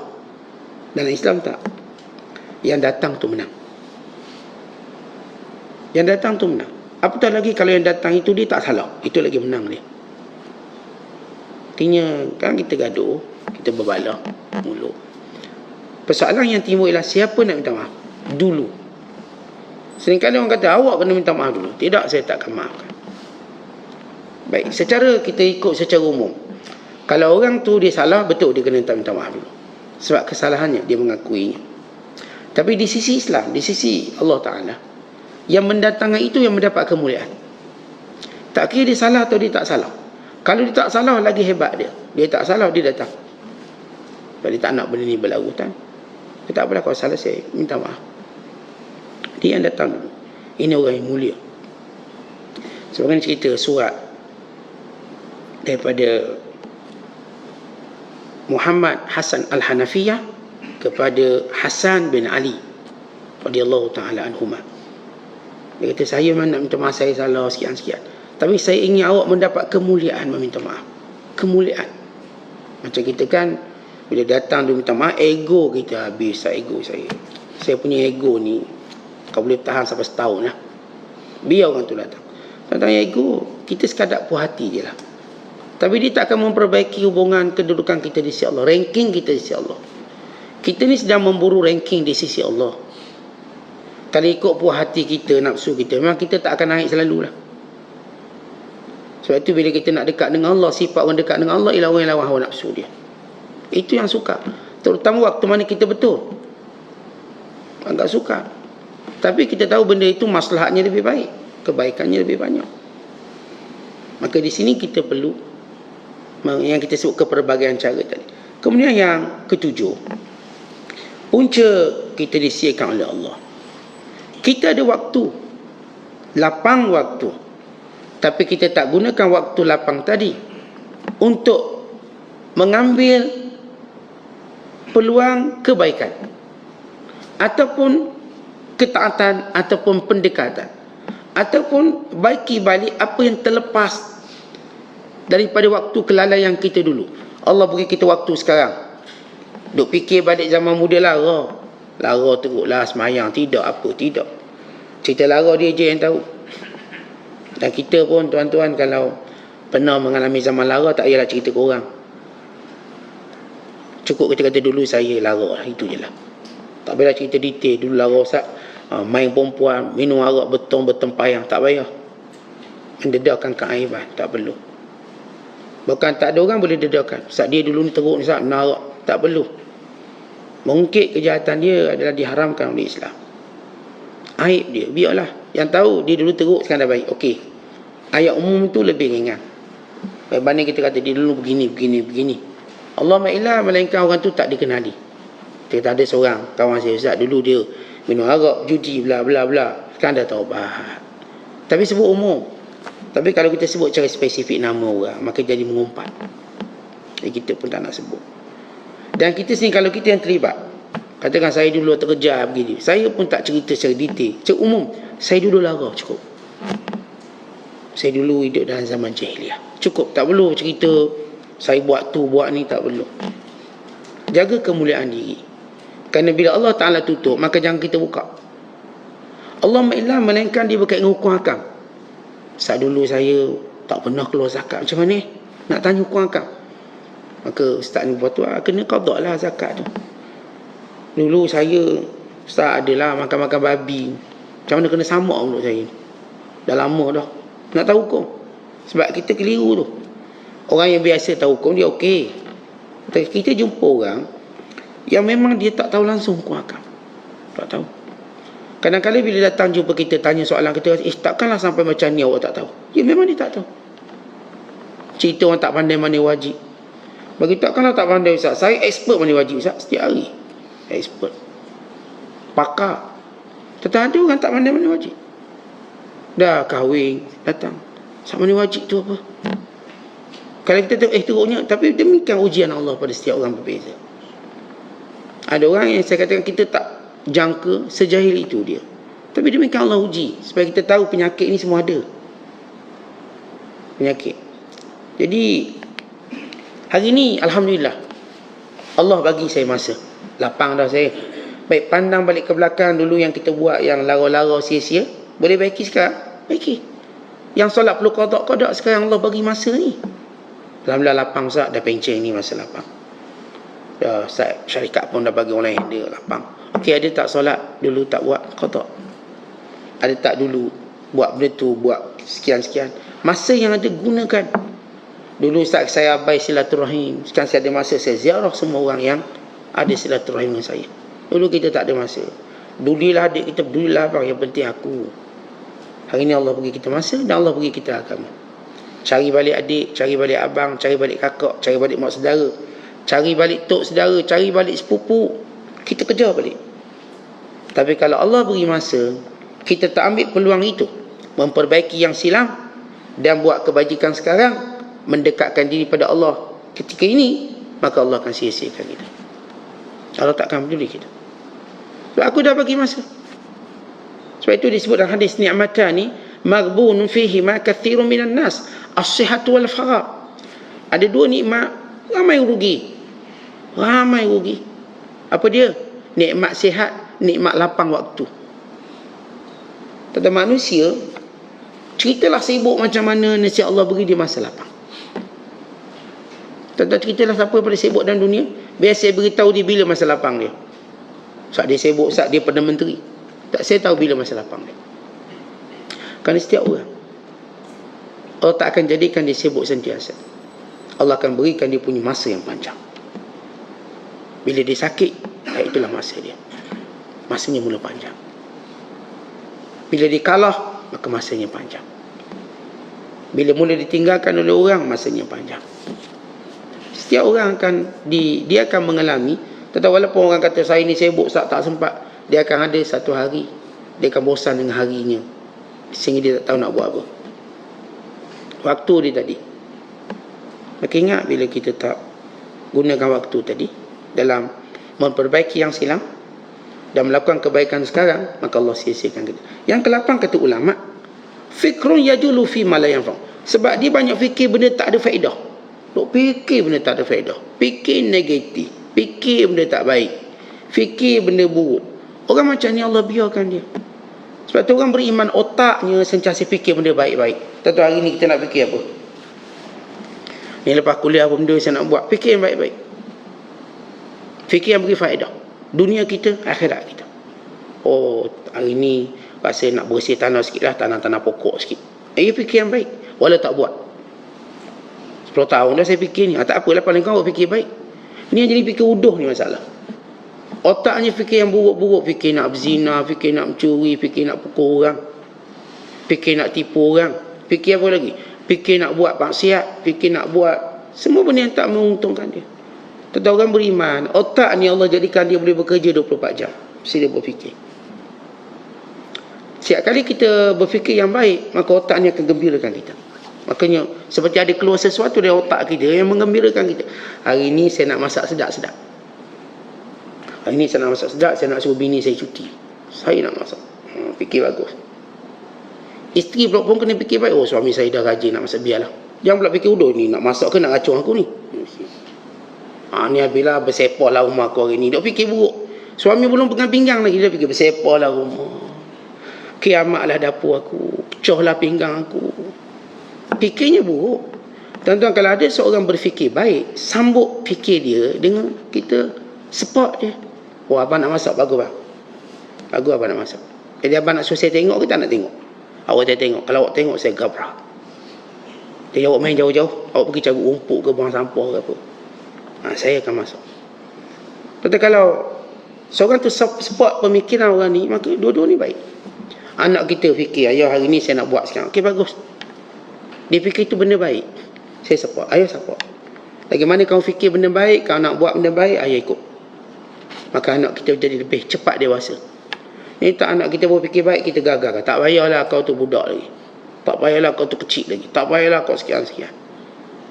Speaker 1: Dalam Islam tak. Yang datang tu menang. Yang datang tu menang. Apatah lagi kalau yang datang itu dia tak salah, itu lagi menang dia. Artinya kan kita gaduh, kita berbalah mulut. Persoalan yang timbul ialah siapa nak minta maaf dulu. Seringkali orang kata awak kena minta maaf dulu. Tidak, saya tak akan maafkan. Baik, secara kita ikut secara umum, kalau orang tu dia salah, betul dia kena minta maaf dulu. Sebab kesalahannya dia mengakuinya. Tapi di sisi Islam, di sisi Allah Ta'ala, yang mendatangkan itu yang mendapat kemuliaan. Tak kira dia salah atau dia tak salah. Kalau dia tak salah, lagi hebat dia. Dia tak salah, dia datang. Kalau dia tak nak benda ni berlaku, tak apalah, kalau salah saya minta maaf. Dia yang datang dulu. Ini orang yang mulia. Sebab cerita surat daripada Muhammad Hasan Al-Hanafiyah kepada Hasan bin Ali radhiyallahu ta'ala anhuma. Dia kata, saya memang nak minta maaf, saya salah sekian-sekian. Tapi saya ingin awak mendapat kemuliaan meminta maaf. Kemuliaan. Macam kita kan, bila datang dia minta maaf, ego kita habis. Ego saya. Saya punya ego ni, kau boleh tahan sampai setahun lah. Biar orang tu datang. Tentang ego, kita sekadar puas hati je lah. Tapi dia tak akan memperbaiki hubungan kedudukan kita di sisi Allah. Ranking kita di sisi Allah. Kita ni sedang memburu ranking di sisi Allah. Kalau ikut puas hati kita, nafsu kita, memang kita tak akan naik selalu lah. Sebab itu bila kita nak dekat dengan Allah, sifat orang dekat dengan Allah ialah orang yang lawan hawa nafsu dia. Itu yang suka. Terutama waktu mana kita betul. Agak suka. Tapi kita tahu benda itu maslahatnya lebih baik. Kebaikannya lebih banyak. Maka di sini kita perlu yang kita sebut keperbagian cara tadi. Kemudian yang ketujuh, punca kita disiapkan oleh Allah. Kita ada waktu, lapang waktu, tapi kita tak gunakan waktu lapang tadi untuk mengambil peluang kebaikan ataupun ketaatan ataupun pendekatan ataupun baiki balik apa yang terlepas daripada waktu kelalaian kita dulu. Allah beri kita waktu sekarang. Duk fikir balik zaman muda lara teruklah semayang, tidak apa, tidak. Cerita lara dia je yang tahu. Dan kita pun tuan-tuan kalau pernah mengalami zaman lara, tak payahlah cerita ke orang. Cukup kita kata dulu saya lara lah, itu je lah. Tak payahlah cerita detail. Dulu lara Ustaz, main perempuan, minum arak bertempayang, tak payah. Mendedahkan keaiban, tak perlu. Bahkan tak ada orang boleh dedahkan. Ustaz dia dulu ni teruk ni Ustaz, minum arak, tak perlu. Mengungkit kejahatan dia adalah diharamkan oleh Islam. Aib dia, biarlah. Yang tahu dia dulu teruk, sekarang dah baik. Okey. Ayat umum tu lebih ringan. Berbanding kita kata dia dulu begini. Allah ma'ilah, melainkan orang tu tak dikenali. Kita ada seorang kawan saya, Ustaz dulu dia minum arak, judi, bla bla bla. Sekarang dah taubat. Tapi sebut umum. Tapi kalau kita sebut cara spesifik nama orang, maka jadi mengumpat. Jadi kita pun tak nak sebut. Dan kita sini kalau kita yang terlibat, katakan saya dulu terkejar begini, saya pun tak cerita secara detail, secara umum. Saya dulu lara, cukup. Saya dulu hidup dalam zaman jahiliah, cukup. Tak perlu cerita saya buat tu, buat ni, tak perlu. Jaga kemuliaan diri. Kerana bila Allah Ta'ala tutup, maka jangan kita buka. Allah ma'ilah, melainkan dia berkait dengan hukum akam. Saat dulu saya tak pernah keluar zakat, macam mana nak tanya hukum akam? Maka Ustaz ni buat tu, kena qada lah zakat tu. Dulu saya, Ustaz adalah makan-makan babi, macam mana kena samak mulut saya? Dah lama dah nak tahu hukum. Sebab kita keliru tu. Orang yang biasa tahu hukum dia okey. Tapi kita jumpa orang yang memang dia tak tahu langsung hukum akam. Tak tahu. Kadang-kadang bila datang jumpa kita, tanya soalan, kita kata, takkanlah sampai macam ni awak tak tahu. Ya memang dia tak tahu. Cerita orang tak pandai mandi wajib. Bagi takkanlah tak pandai Ustaz. Saya expert mandi wajib Ustaz, setiap hari. Expert. Pakar. Tetapi ada orang tak pandai mandi wajib. Dah kahwin, datang. Ustaz mandi wajib tu apa? Kalau kita tahu teruknya, tapi demikian ujian Allah pada setiap orang berbeza. Ada orang yang saya katakan kita tak jangka sejahil itu dia. Tapi demikian Allah uji supaya kita tahu penyakit ni semua ada. Penyakit. Jadi hari ni alhamdulillah Allah bagi saya masa. Lapang dah saya. Baik pandang balik ke belakang dulu yang kita buat yang lara-lara sia-sia, boleh baiki sekarang. Baiki. Yang solat perlu qada sekarang Allah bagi masa ni. Alhamdulillah lapang Ustaz, dah pencen ni masa lapang. Dah Ustaz syarikat pun dah bagi orang lain dia lapang. Okey, ada tak solat dulu tak buat qada? Ada tak dulu buat benda tu, buat sekian-sekian? Masa yang ada gunakan. Dulu Ustaz saya abai silaturahim. Sekarang saya ada masa, saya ziarah semua orang yang ada silaturahim dengan saya. Dulu kita tak ada masa. Pedulilah adik kita, pedulilah abang. Yang penting aku. Hari ni Allah bagi kita masa dan Allah bagi kita agama. Cari balik adik, cari balik abang, cari balik kakak, cari balik mak saudara, cari balik tok saudara, cari balik sepupu. Kita kejar balik. Tapi kalau Allah beri masa, kita tak ambil peluang itu, memperbaiki yang silam dan buat kebajikan sekarang, mendekatkan diri pada Allah ketika ini, maka Allah akan sia-siakan kita. Allah takkan peduli kita. Sebab aku dah bagi masa. Sebab itu disebut dalam hadis ni'matan ni, maghbunun fihi ma kathirun minan nas, as-sihhatu wal faragh. Ada dua nikmat, ramai rugi. Ramai rugi. Apa dia? Nikmat sihat, nikmat lapang waktu. Tentang manusia, ceritalah sibuk macam mana nasihat Allah beri di masa lapang. Tentang ceritalah siapa pada sibuk dalam dunia, biar saya beritahu dia bila masa lapang dia. Saat dia sibuk, saat dia Perdana Menteri, tak, saya tahu bila masa lapang dia. Kerana setiap orang, Allah tak akan jadikan dia sibuk sentiasa. Allah akan berikan dia punya masa yang panjang. Bila dia sakit, itulah masa dia. Masanya mula panjang. Bila dia kalah, maka masanya panjang. Bila mula ditinggalkan oleh orang, masanya panjang. Setiap orang dia akan mengalami, tetapi walaupun orang kata saya ni sibuk, tak sempat, dia akan ada satu hari dia akan bosan dengan harinya, sehingga dia tak tahu nak buat apa. Waktu dia tadi, maka ingat bila kita tak gunakan waktu tadi dalam memperbaiki yang silam dan melakukan kebaikan sekarang, maka Allah sia-siakan kita. Yang ke-8 kata ulama, fikrun yajulu fi ma la yanfa'. Sebab dia banyak fikir benda tak ada faedah. Duk fikir benda tak ada faedah, fikir negatif, fikir benda tak baik, fikir benda buruk. Orang macam ni Allah biarkan dia. Sebab tu orang beriman otaknya sentiasa fikir benda baik-baik. Tentu hari ni kita nak fikir apa? Ni lepas kuliah apa benda saya nak buat, fikir yang baik-baik. Fikir yang beri faedah. Dunia kita, akhirat kita. Oh, hari ni rasa nak bersih tanah sikit lah, tanah-tanah pokok sikit. Fikir yang baik. Walau tak buat. 10 tahun dah saya fikir ni. Tak apalah, paling kau fikir baik. Ni yang jadi fikir uduh ni masalah. Otaknya fikir yang buruk-buruk. Fikir nak berzina, fikir nak mencuri, fikir nak pukul orang, fikir nak tipu orang, fikir apa lagi? Fikir nak buat maksiat, fikir nak buat semua benda yang tak menguntungkan dia. Tetapi orang beriman, otak ni Allah jadikan dia boleh bekerja 24 jam. Mesti dia berfikir. Setiap kali kita berfikir yang baik, maka otak ni akan gembirakan kita. Makanya seperti ada keluar sesuatu dari otak kita yang menggembirakan kita. Hari ni saya nak masak sedap-sedap. Hari ni saya nak masak sedap, saya nak suruh bini saya cuti. Saya nak masak. Fikir bagus. Isteri pun kena fikir baik. Oh, suami saya dah rajin nak masak, biarlah. Jangan pula fikir, ni nak masak ke nak racun aku ni. Ni habislah bersepah lah rumah aku hari ni. Dia fikir buruk. Suami belum pegang pinggang lagi, dia fikir bersepah lah rumah. Kiamat lah dapur aku. Pecah lah pinggang aku. Fikirnya buruk. Tuan-tuan, kalau ada seorang berfikir baik, sambut fikir dia dengan kita support dia. Oh, abang nak masak, bagus bang. Bagus abang nak masak. Jadi abang nak suruh saya tengok ke tak nak tengok? Awak tak tengok. Kalau awak tengok, saya gabrak. Jadi awak main jauh-jauh, awak pergi cari rumput ke buang sampah ke apa, saya akan masak. Tapi kalau seorang tu support pemikiran orang ni, maka dua-dua ni baik. Anak kita fikir, ayah hari ni saya nak buat sekarang. Okey, bagus. Dia fikir itu benda baik, saya support, ayah support. Bagaimana kau fikir benda baik, kau nak buat benda baik, ayah ikut. Maka anak kita jadi lebih cepat dewasa. Ni tak anak kita berfikir baik, kita gagal. Tak payahlah kau tu budak lagi, tak payahlah kau tu kecil lagi, tak payahlah kau sekian-sekian.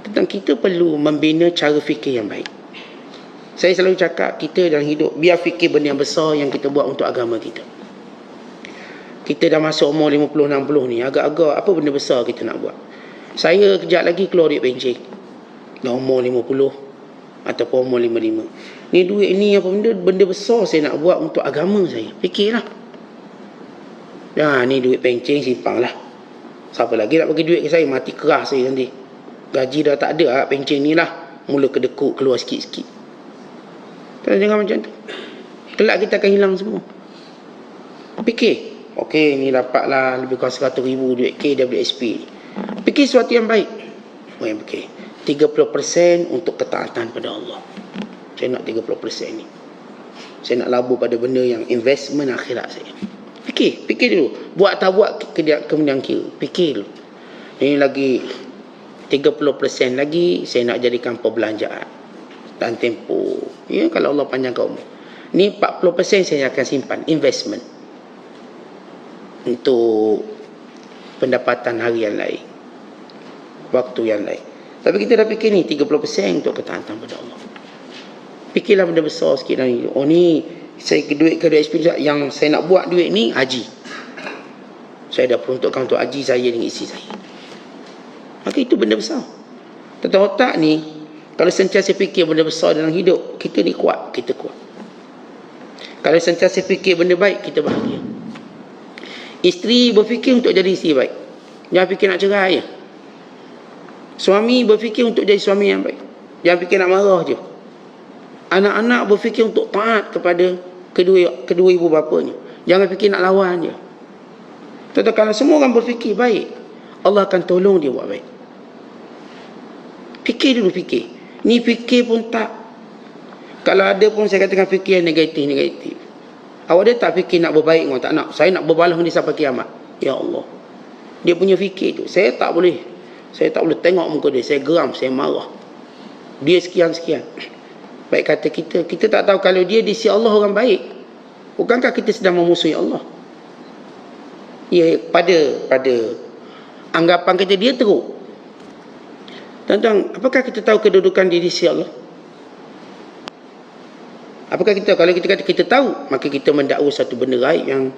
Speaker 1: Tentang kita perlu membina cara fikir yang baik. Saya selalu cakap, kita dalam hidup biar fikir benda yang besar yang kita buat untuk agama kita. Kita dah masuk umur 50-60 ni, agak-agak apa benda besar kita nak buat. Saya kejap lagi keluar duit pencen, dah umur 50 ataupun umur 55. Ni duit ni apa benda besar saya nak buat untuk agama saya. Fikirlah. Ni duit pencen, simpan lah. Siapa lagi nak bagi duit ke saya? Mati keras saya nanti. Gaji dah tak ada, pencen ni lah mula kedekut, keluar sikit-sikit. Jangan macam tu. Kelak kita akan hilang semua. Fikir, okey, ni dapatlah lebih kurang 100,000 duit KWSP. Fikir sesuatu yang baik. Yang fikir 30% untuk ketaatan pada Allah. Saya nak 30% ni. Saya nak labur pada benda yang investment akhirat saya. Fikir dulu. Buat tak buat kemudian kira. Fikir dulu. Ini lagi 30% lagi saya nak jadikan perbelanjaan dan tempoh. Ya, kalau Allah panjangkan umur. Ni 40% saya akan simpan investment untuk pendapatan harian lain, waktu yang lain. Tapi kita dah fikir ni 30% untuk ketaatan pada Allah. Fikirlah benda besar sikit dalam hidup. Oh, ni saya duit ke duit yang saya nak buat duit ni haji. Saya dah peruntukkan untuk haji saya dengan isteri saya. Maka itu benda besar. Tentang otak ni, kalau sentiasa fikir benda besar dalam hidup, kita ni kuat, kita kuat. Kalau sentiasa fikir benda baik, kita bahagia. Isteri berfikir untuk jadi isteri baik. Jangan fikir nak cerai je. Suami berfikir untuk jadi suami yang baik. Jangan fikir nak marah je. Anak-anak berfikir untuk taat kepada kedua ibu bapanya. Jangan fikir nak lawan je. Tetapi kalau semua orang berfikir baik, Allah akan tolong dia buat baik. Fikir dulu, fikir. Ni fikir pun tak. Kalau ada pun saya katakan fikir yang negatif. Awak dia tak fikir nak berbaik dengan tak nak. Saya nak berbalas dia sampai kiamat. Ya Allah. Dia punya fikir tu. Saya tak boleh tengok muka dia. Saya geram, saya marah. Dia sekian-sekian. Baik kata kita tak tahu kalau dia di sisi Allah orang baik. Bukankah kita sedang memusuhi Allah? Ya, pada anggapan kita dia teruk. Tuan-tuan, apakah kita tahu kedudukan diri sisi Allah? Apakah kita, kalau kita kata kita tahu, maka kita mendakwa satu benda gaib yang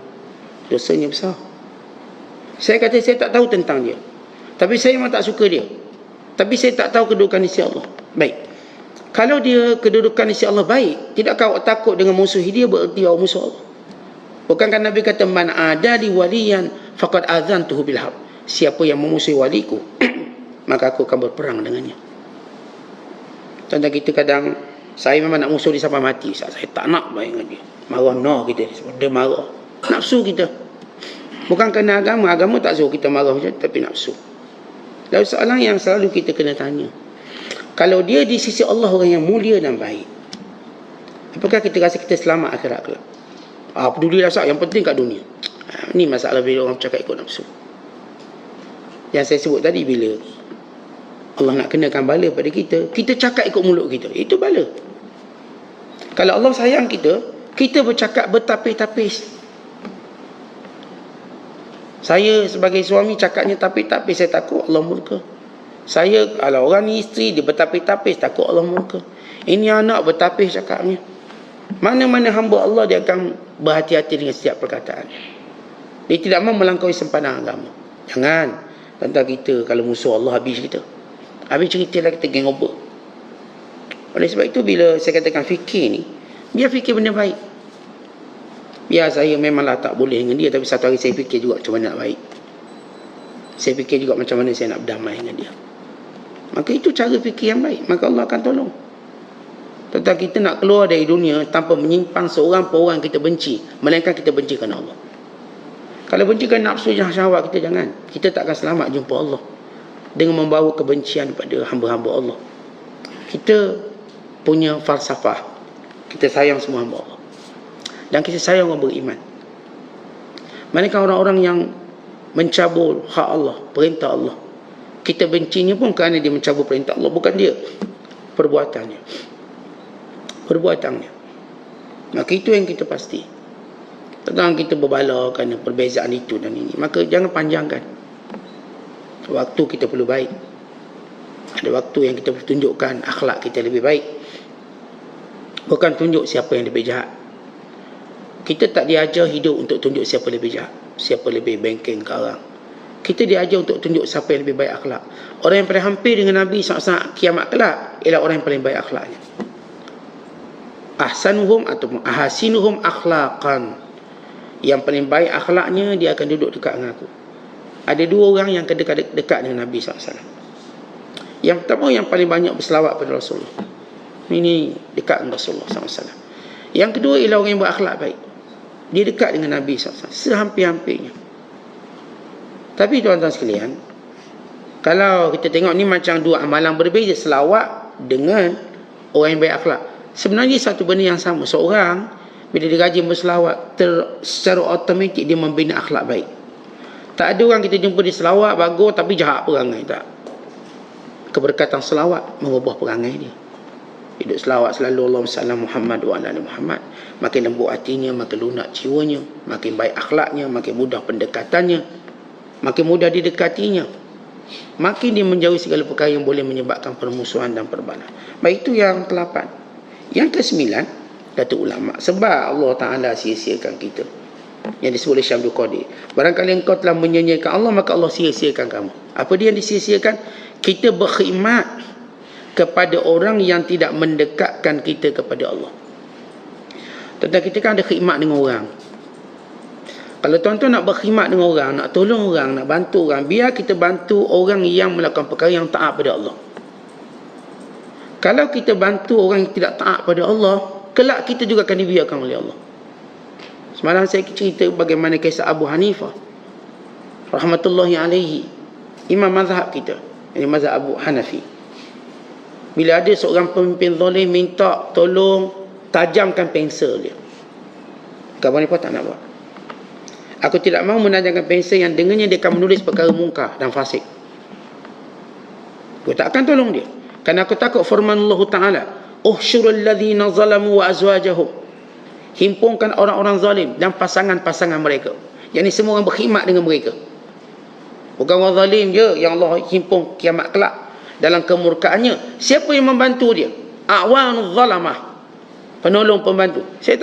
Speaker 1: dosanya besar. Saya kata saya tak tahu tentang dia, tapi saya memang tak suka dia, tapi saya tak tahu kedudukan di sisi Allah. Baik, kalau dia kedudukan di sisi Allah baik, tidakkah awak takut dengan musuh dia bererti awak musuh Allah? Bukankah Nabi kata man adali waliyan faqad azantuhu bil harb. Siapa yang memusuhi waliku maka aku akan berperang dengannya. Contoh kita kadang, saya memang nak musuh dia sampai mati. Saya tak nak baik dengan dia. Marah no kita. Dia marah. Nafsu kita. Bukan kerana agama. Agama tak suruh kita marah macam, tapi nafsu. Lalu soalan yang selalu kita kena tanya. Kalau dia di sisi Allah orang yang mulia dan baik, apakah kita rasa kita selamat akhirat kelak? Pedulilah sah, yang penting kat dunia. Ni masalah bila orang cakap ikut nafsu. Yang saya sebut tadi, bila Allah nak kenakan bala pada kita, kita cakap ikut mulut kita, itu bala. Kalau Allah sayang kita, kita bercakap bertapis-tapis. Saya sebagai suami cakapnya tapis-tapis, saya takut Allah murka. Saya, kalau orang ni isteri, dia bertapis-tapis, takut Allah murka. Ini anak bertapis cakapnya. Mana-mana hamba Allah, dia akan berhati-hati dengan setiap perkataan. Dia tidak mahu melangkaui sempadan agama. Jangan. Tentang kita, kalau musuh Allah habis kita. Habis cerita lah kita geng obor. Oleh sebab itu, bila saya katakan fikir ni, biar fikir benda baik. Biar saya memanglah tak boleh dengan dia, tapi satu hari saya fikir juga macam mana nak baik. Saya fikir juga macam mana saya nak berdamai dengan dia. Maka itu cara fikir yang baik. Maka Allah akan tolong. Tentang kita nak keluar dari dunia tanpa menyimpan seorang pun orang kita benci, melainkan kita benci kerana Allah. Kalau bencikan nafsu dan syahwat kita, jangan. Kita tak akan selamat jumpa Allah dengan membawa kebencian pada hamba-hamba Allah. Kita punya falsafah, kita sayang semua hamba Allah, dan kita sayang orang beriman. Manakah orang-orang yang mencabur hak Allah, perintah Allah, kita bencinya pun kerana dia mencabur perintah Allah, bukan dia, perbuatannya. Maka itu yang kita pasti. Tentang kita berbala kerana perbezaan itu dan ini, maka jangan panjangkan. Waktu kita perlu baik. Ada waktu yang kita perlu tunjukkan akhlak kita lebih baik, bukan tunjuk siapa yang lebih jahat. Kita tak diajar hidup untuk tunjuk siapa lebih jahat, siapa lebih bengkeng karang. Kita diajar untuk tunjuk siapa yang lebih baik akhlak. Orang yang paling hampir dengan Nabi SAW kiamat kelak ialah orang yang paling baik akhlaknya. Ahsanuhum atau ahasinuhum akhlaqan. Yang paling baik akhlaknya, dia akan duduk dekat dengan aku. Ada dua orang yang dekat dengan Nabi SAW. Yang pertama, yang paling banyak berselawat pada Rasulullah. Ini dekat dengan Rasulullah SAW. Yang kedua ialah orang yang berakhlak baik. Dia dekat dengan Nabi SAW sehampir-hampirnya. Tapi tuan-tuan sekalian, kalau kita tengok ni macam dua amalan berbeza, selawat dengan orang yang baik akhlak. Sebenarnya satu benda yang sama. Seorang bila dia rajin berselawat, secara automatik dia membina akhlak baik. Tak ada orang kita jumpa dia selawat bagus tapi jahat perangai, tak. Keberkatan selawat mengubah perangai dia. Hidup selawat selalu Allahumma salli Muhammad wa ala ali Muhammad. Makin lembut hatinya, makin lunak jiwanya, makin baik akhlaknya, makin mudah pendekatannya, makin mudah didekatinya, makin dia menjauhi segala perkara yang boleh menyebabkan permusuhan dan perbalahan. Baik, itu yang ke-8. Yang ke-9, kata ulama, sebab Allah Ta'ala sia-siakan kita, yang disebut oleh Syekh Abdul Qadir. Barangkali engkau telah menyanyiakan Allah, maka Allah sia-siakan kamu. Apa dia yang disia-siakan? Kita berkhidmat kepada orang yang tidak mendekatkan kita kepada Allah. Tentang kita kan ada khidmat dengan orang. Kalau tuan-tuan nak berkhidmat dengan orang, nak tolong orang, nak bantu orang, biar kita bantu orang yang melakukan perkara yang taat pada Allah. Kalau kita bantu orang yang tidak taat pada Allah, kelak kita juga akan dibiarkan oleh Allah. Semalam saya cerita bagaimana kisah Abu Hanifah rahmatullahi alaihi, imam mazhab kita, ini mazhab Abu Hanafi. Bila ada seorang pemimpin zalim minta tolong tajamkan pensel dia, Abu Hanifah tak nak buat. Aku tidak mahu menajamkan pensel yang dengannya dia akan menulis perkara mungkar dan fasik. Aku tak akan tolong dia, kerana aku takut firman Allah Ta'ala, uhsyurul ladzina zalamu wa azwajahum, himpunkan orang-orang zalim dan pasangan-pasangan mereka. Yang ni semua orang berkhidmat dengan mereka. Bukan orang zalim je yang Allah himpun kiamat kelak dalam kemurkaannya. Siapa yang membantu dia? A'wanuz zalamah, penolong pembantu. Saya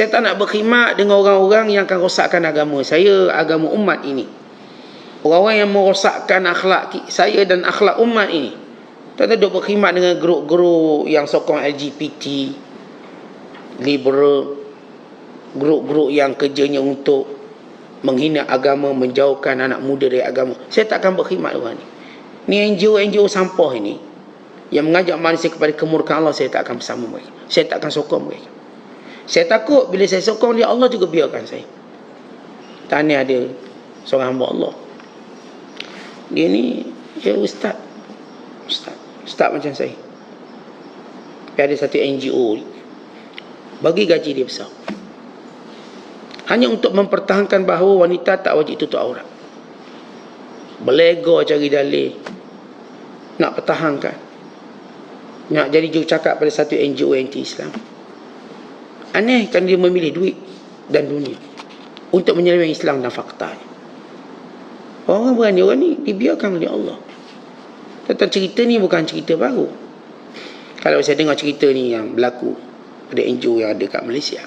Speaker 1: tak nak berkhidmat dengan orang-orang yang akan rosakkan agama saya, agama umat ini. Orang-orang yang merosakkan akhlak saya dan akhlak umat ini. Tak duduk berkhidmat dengan grup-grup yang sokong LGBT, liberal, grup-grup yang kerjanya untuk menghina agama, menjauhkan anak muda dari agama. Saya tak akan berkhidmat dengan ni. Ni NGO sampah ini yang mengajak manusia kepada kemurkaan Allah, saya tak akan bersama mereka. Saya tak akan sokong mereka. Saya takut bila saya sokong dia, Allah juga biarkan saya. Tanya ada seorang hamba Allah, dia ni ustaz macam saya, tapi ada satu NGO bagi gaji dia besar hanya untuk mempertahankan bahawa wanita tak wajib tutup aurat. Berlega cari dalil nak pertahankan, nak jadi jurucakap pada satu NGO anti-Islam. Aneh kan dia memilih duit dan dunia untuk menyeleweng Islam dan faktanya. Orang berani, orang ni dibiarkan oleh Allah. Tentang cerita ni bukan cerita baru. Kalau saya dengar cerita ni yang berlaku pada NGO yang ada kat Malaysia,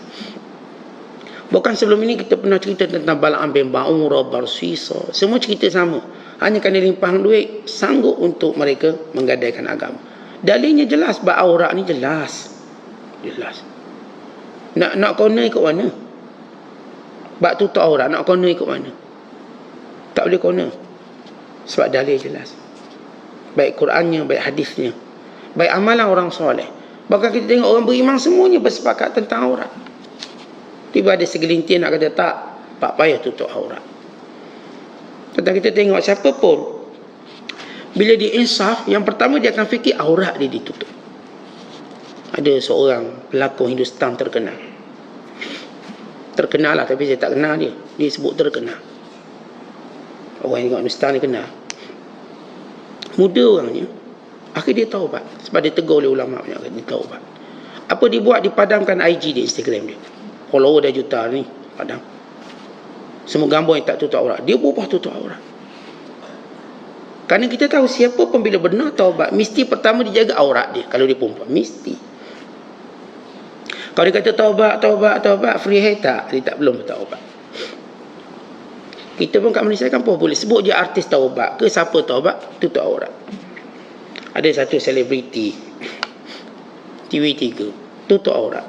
Speaker 1: bukan sebelum ini kita pernah cerita tentang Bala'am bin Ba'urah, Barsisa. Semua cerita sama. Hanya kerana limpahan duit sanggup untuk mereka menggadaikan agama. Dalilnya jelas, ba'aurat ni jelas. Nak corner ikut mana? Bak tutup aurat nak corner ikut mana? Tak boleh corner. Sebab dalil jelas. Baik Qurannya, baik hadisnya, baik amalan orang soleh. Bahkan kita tengok orang beriman semuanya bersepakat tentang aurat. Tiba ada segelintir nak kata tak payah tutup aurat. Tentang kita tengok siapa pun, bila dia insaf, yang pertama dia akan fikir aurat dia ditutup. Ada seorang pelakon Hindustan terkenal lah, tapi saya tak kenal dia. Dia sebut terkenal. Orang yang tengok Hindustan ni kenal. Muda orangnya, akhirnya dia taubat. Sebab dia tegur oleh ulama' banyak, dia taubat. Apa dia buat? Dipadamkan IG di Instagram dia. Follower dah juta ni, padam. Semua gambar yang tak tutup aurat, dia berubah tutup aurat. Kerana kita tahu siapa pun bila benar taubat, mesti pertama dijaga aurat dia. Kalau dia perempuan, mesti. Kalau dia kata taubat, free hair tak, dia tak belum taubat. Kita pun kat Malaysia kan pun boleh sebut je artis taubat ke siapa taubat, tutup aurat. Ada satu selebriti TV3 tutup aurat.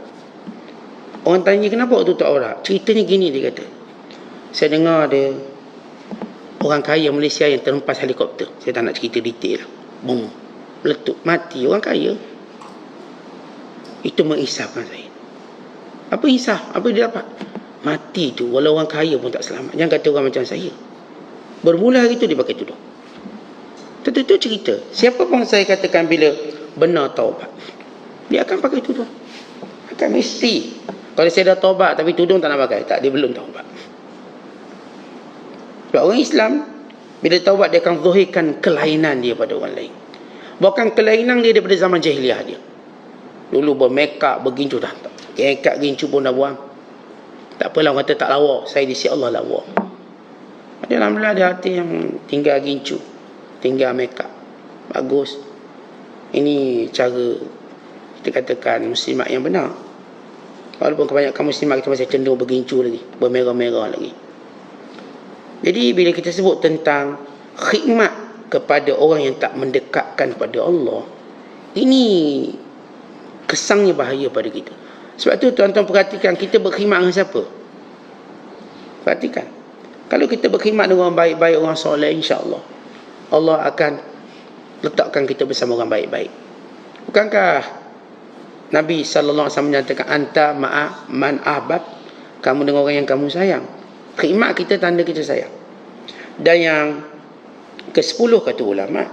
Speaker 1: Orang tanya kenapa tutup aurat, ceritanya gini, dia kata, saya dengar ada orang kaya Malaysia yang terhempas helikopter. Saya tak nak cerita detail lah. Boom, meletup, mati orang kaya. Itu mengisahkan saya. Apa hisap? Apa dia dapat? Mati tu walau orang kaya pun tak selamat. Jangan kata orang macam saya. Bermula hari tu dia pakai tudung. Itu cerita. Siapa pun saya katakan bila benar taubat, dia akan pakai tudung. Akan mesti. Kalau saya dah taubat tapi tudung tak nak pakai, tak, dia belum taubat. Sebab orang Islam bila taubat dia akan zahirkan kelainan dia pada orang lain. Bukan kelainan dia daripada zaman jahiliah dia. Dulu bermakeup, bergincu dah tak. Kekak gincu pun dah buang. Tak apalah orang kata tak lawa. Saya di sisi Allah lawa. Alhamdulillah ada hati yang tinggal gincu, tinggal makeup, bagus. Ini cara kita katakan muslimat yang benar. Walaupun kebanyakan muslimat kita masih cenderung bergincu lagi, bermerah-merah lagi. Jadi bila kita sebut tentang khidmat kepada orang yang tak mendekatkan pada Allah, ini kesangnya bahaya pada kita. Sebab tu tuan-tuan perhatikan, kita berkhidmat dengan siapa? Perhatikan, kalau kita berkhidmat dengan orang baik-baik, orang soleh, insya-Allah Allah akan letakkan kita bersama orang baik-baik. Bukankah Nabi SAW menyatakan, anta ma'a man ahbab, kamu dengan orang yang kamu sayang. Khidmat kita tanda kita sayang. Dan yang ke-10 kata ulama,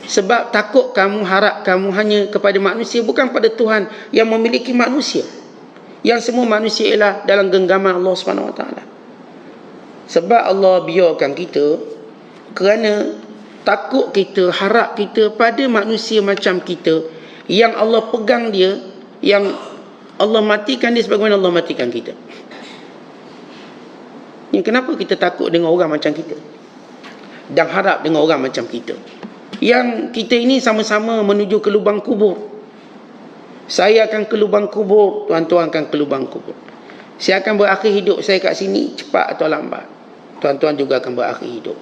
Speaker 1: sebab takut kamu, harap kamu hanya kepada manusia, bukan pada Tuhan yang memiliki manusia, yang semua manusia ialah dalam genggaman Allah SWT. Sebab Allah biarkan kita kerana takut kita, harap kita pada manusia macam kita, yang Allah pegang dia, yang Allah matikan dia sebagaimana Allah matikan kita. Yang kenapa kita takut dengan orang macam kita dan harap dengan orang macam kita, yang kita ini sama-sama menuju ke lubang kubur. Saya akan ke lubang kubur, tuan-tuan akan ke lubang kubur. Saya akan berakhir hidup saya kat sini, cepat atau lambat. Tuan-tuan juga akan berakhir hidup.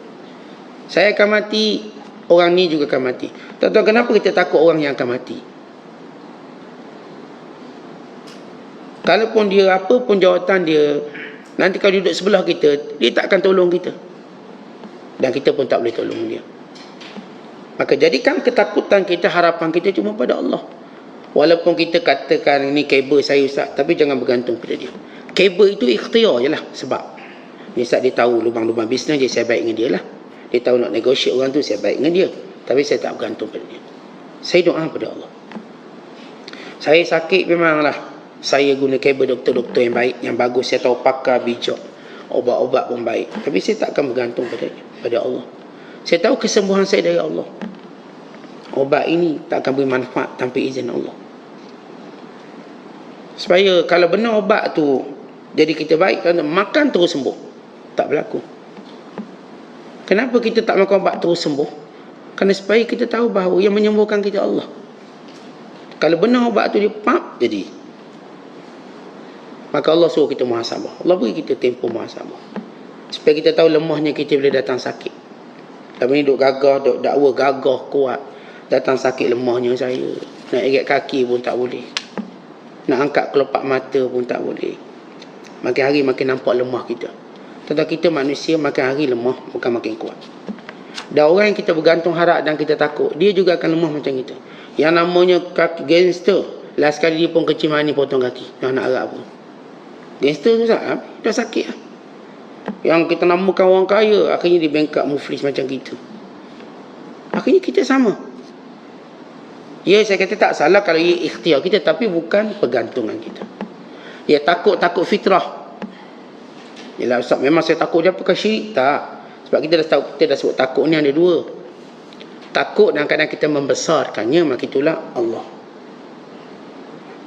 Speaker 1: Saya akan mati, orang ni juga akan mati. Tuan-tuan, kenapa kita takut orang yang akan mati? Kalaupun dia apa pun jawatan dia, nanti kalau duduk sebelah kita, dia tak akan tolong kita. Dan kita pun tak boleh tolong dia. Maka jadikan ketakutan kita, harapan kita cuma pada Allah. Walaupun kita katakan ini kabel saya Ustaz, tapi jangan bergantung pada dia. Kabel itu ikhtiar je lah. Sebab ni Ustaz dia tahu lubang-lubang bisnes je, saya baik dengan dia lah. Dia tahu nak negotiate orang tu, saya baik dengan dia. Tapi saya tak bergantung pada dia. Saya doa pada Allah. Saya sakit memanglah, saya guna kabel doktor-doktor yang baik, yang bagus. Saya tahu pakar bijak, obat-obat pun baik. Tapi saya tak akan bergantung pada Allah. Saya tahu kesembuhan saya dari Allah. Obat ini tak akan beri manfaat tanpa izin Allah. Supaya kalau benar obat tu jadi kita baik, makan terus sembuh. Tak berlaku. Kenapa kita tak makan obat terus sembuh? Kerana supaya kita tahu bahawa yang menyembuhkan kita Allah. Kalau benar obat tu dia jadi, maka Allah suruh kita muhasabah. Allah beri kita tempoh muhasabah, supaya kita tahu lemahnya kita bila datang sakit. Tapi ni duk gagah, duk dakwa gagah kuat, datang sakit lemahnya saya. Nak ikat kaki pun tak boleh, nak angkat kelopak mata pun tak boleh. Makin hari makin nampak lemah kita. Tentang kita manusia, makin hari lemah, bukan makin kuat. Dan orang yang kita bergantung harap dan kita takut, dia juga akan lemah macam kita. Yang namanya gangster, last kali dia pun kecil mani potong kaki, nak harap pun. Gangster tu dah sakit lah. Yang kita namakan orang kaya, akhirnya dia bengkak muflis macam kita. Akhirnya kita sama. Ya, saya kata tak salah kalau ia ikhtiar kita, tapi bukan pergantungan kita. Ya, takut fitrah. Yalah Ustaz, memang saya takut dia apakah syirik? Tak. Sebab kita dah tahu, kita dah sebut takut ni ada dua. Takut dan kadang kita membesarkannya, maka itulah Allah.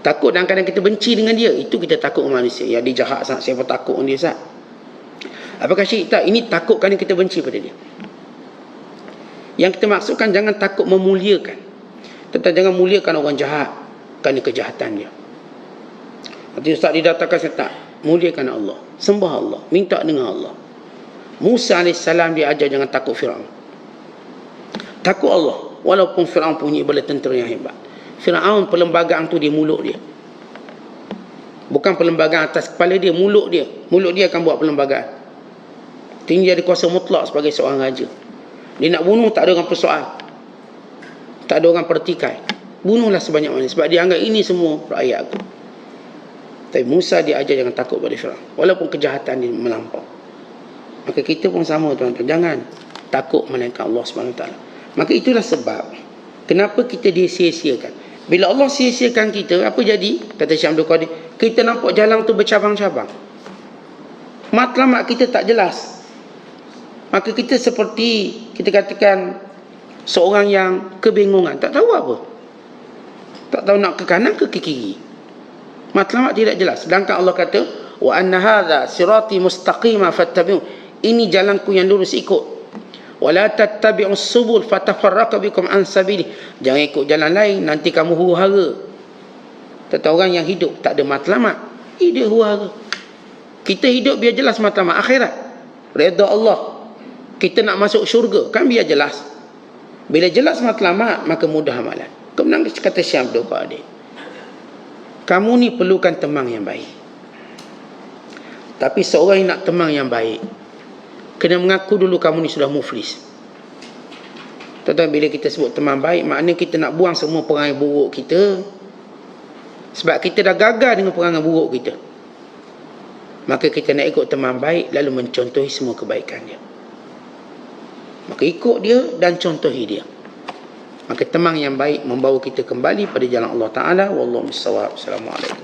Speaker 1: Takut dan kadang kita benci dengan dia, itu kita takut manusia. Ya, dia jahat sangat, saya pun takut dengan dia Ustaz. Apakah syirik? Tak. Ini takut kerana kita benci pada dia. Yang kita maksudkan, jangan takut memuliakan. Tentang jangan muliakan orang jahat kerana kejahatan dia. Nanti Ustaz didatakan, saya tak. Muliakan Allah, sembah Allah, minta dengan Allah. Musa AS dia ajar jangan takut Fir'aun. Takut Allah, walaupun Fir'aun punya bala tentera yang hebat. Fir'aun perlembagaan tu di mulut dia, bukan perlembagaan atas kepala dia, mulut dia. Mulut dia akan buat perlembagaan. Tinggi ada kuasa mutlak sebagai seorang raja. Dia nak bunuh, tak ada orang persoal, tak ada orang pertikai. Bunuhlah sebanyak mana, sebab dia anggap ini semua rakyat aku. Tapi Musa dia ajar jangan takut pada Fir'aun, walaupun kejahatan dia melampau. Maka kita pun sama tuan-tuan, jangan takut melainkan Allah SWT. Maka itulah sebab kenapa kita disia-siakan. Bila Allah sia-siakan kita, apa jadi? Kata Syekh Abdul Qadir, kita nampak jalan tu bercabang-cabang, matlamat kita tak jelas. Maka kita seperti, kita katakan seorang yang kebingungan, tak tahu apa, tak tahu nak ke kanan ke kiri. Matlamat tidak jelas. Sedangkan Allah kata, wa anna hadza sirati mustaqima fattabi'u, ini jalanku yang lurus, ikut. Wa la tattabi'us subul fatafarraqu bikum an sabili, jangan ikut jalan lain, nanti kamu huru-hara. Tentang orang yang hidup tak ada matlamat, dia huara. Kita hidup biar jelas matlamat akhirat, redha Allah. Kita nak masuk syurga, kan biar jelas. Bila jelas matlamat, maka mudah amalan. Kemudian kata Syekh Abdul Qadir, kamu ni perlukan teman yang baik. Tapi seorang yang nak teman yang baik, kena mengaku dulu kamu ni sudah muflis. Tuan-tuan, bila kita sebut teman baik, maknanya kita nak buang semua perangai buruk kita. Sebab kita dah gagal dengan perangai buruk kita. Maka kita nak ikut teman baik, lalu mencontohi semua kebaikan dia. Maka ikut dia dan contohi dia. Maka teman yang baik membawa kita kembali pada jalan Allah Ta'ala. Wallahu a'lam. Assalamualaikum.